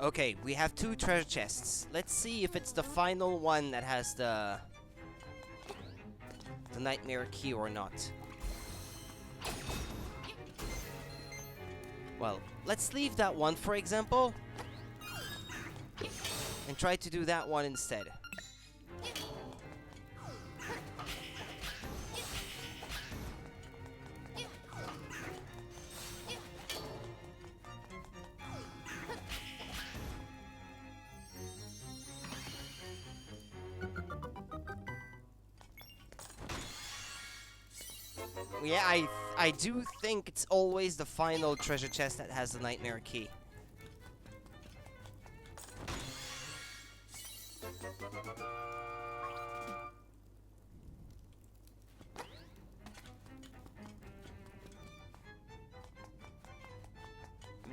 S1: Okay, we have 2 treasure chests. Let's see if it's the final one that has the nightmare key or not. Well, let's leave that one, for example, and try to do that one instead. Yeah, I do think it's always the final treasure chest that has the nightmare key.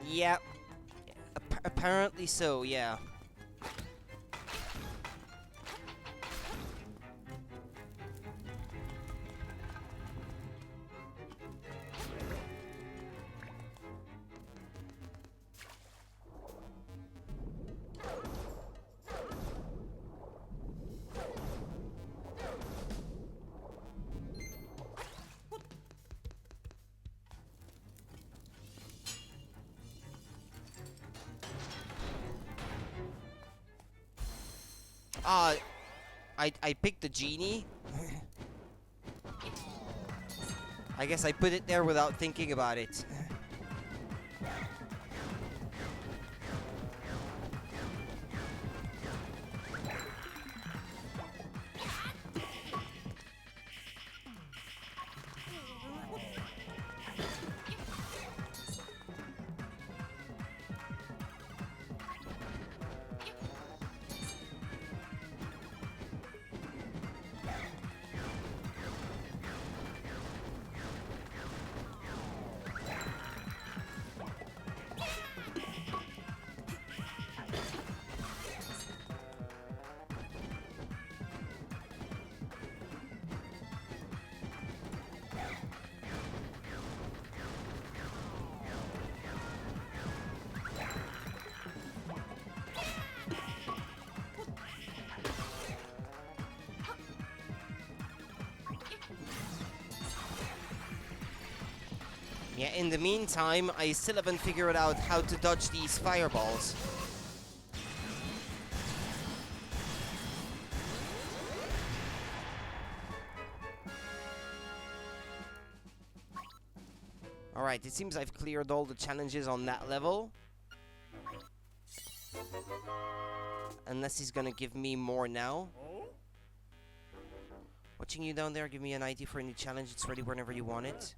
S1: Yep. Apparently so, yeah. I picked the genie. I guess I put it there without thinking about it. Yeah, in the meantime, I still haven't figured out how to dodge these fireballs. Alright, it seems I've cleared all the challenges on that level. Unless he's gonna give me more now. Watching you down there, give me an idea for a new challenge. It's ready whenever you want it.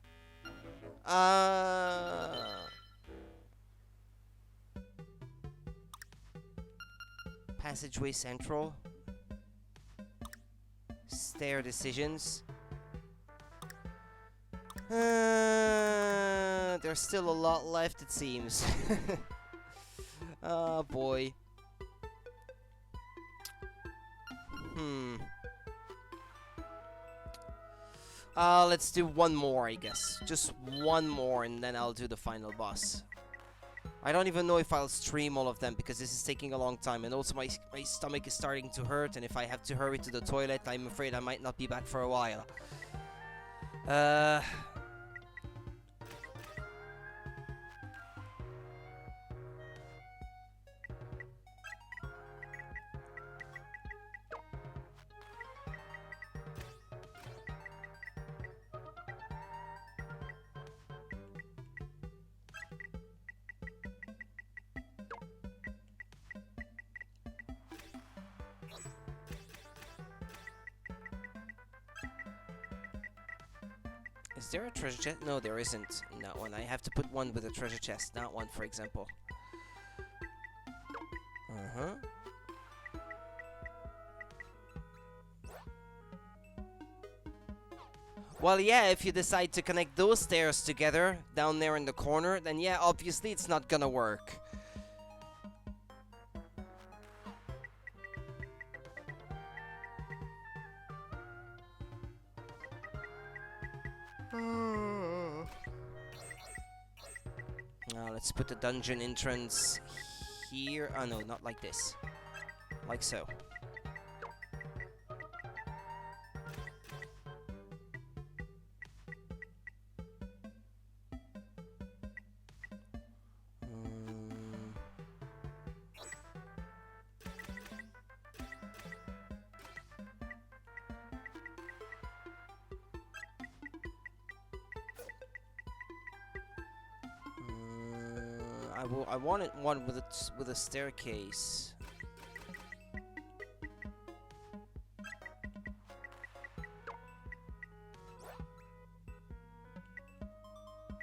S1: Passageway Central. Stair decisions. There's still a lot left, it seems. Oh boy. Let's do one more, I guess. Just one more, and then I'll do the final boss. I don't even know if I'll stream all of them, because this is taking a long time, and also my stomach is starting to hurt, and if I have to hurry to the toilet, I'm afraid I might not be back for a while. Is there a treasure chest? No, there isn't in that one. I have to put one with a treasure chest, not one, for example. Well, yeah, if you decide to connect those stairs together down there in the corner, then yeah, obviously it's not gonna work. Let's put the dungeon entrance here. Oh no, not like this. Like so. I wanted one with a staircase.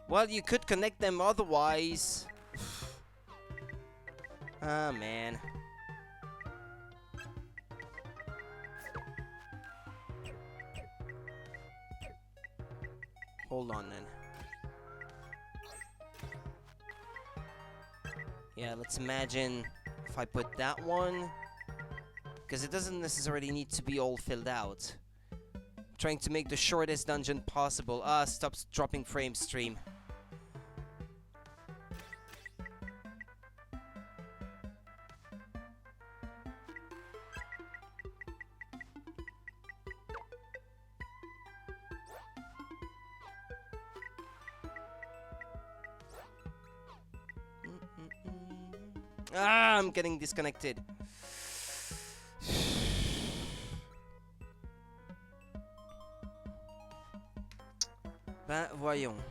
S1: Well, you could connect them otherwise. Ah, man. Hold on then. Yeah, let's imagine if I put that one, because it doesn't necessarily need to be all filled out. I'm trying to make the shortest dungeon possible. Stop dropping frame stream. I'm getting disconnected. Ben, voyons.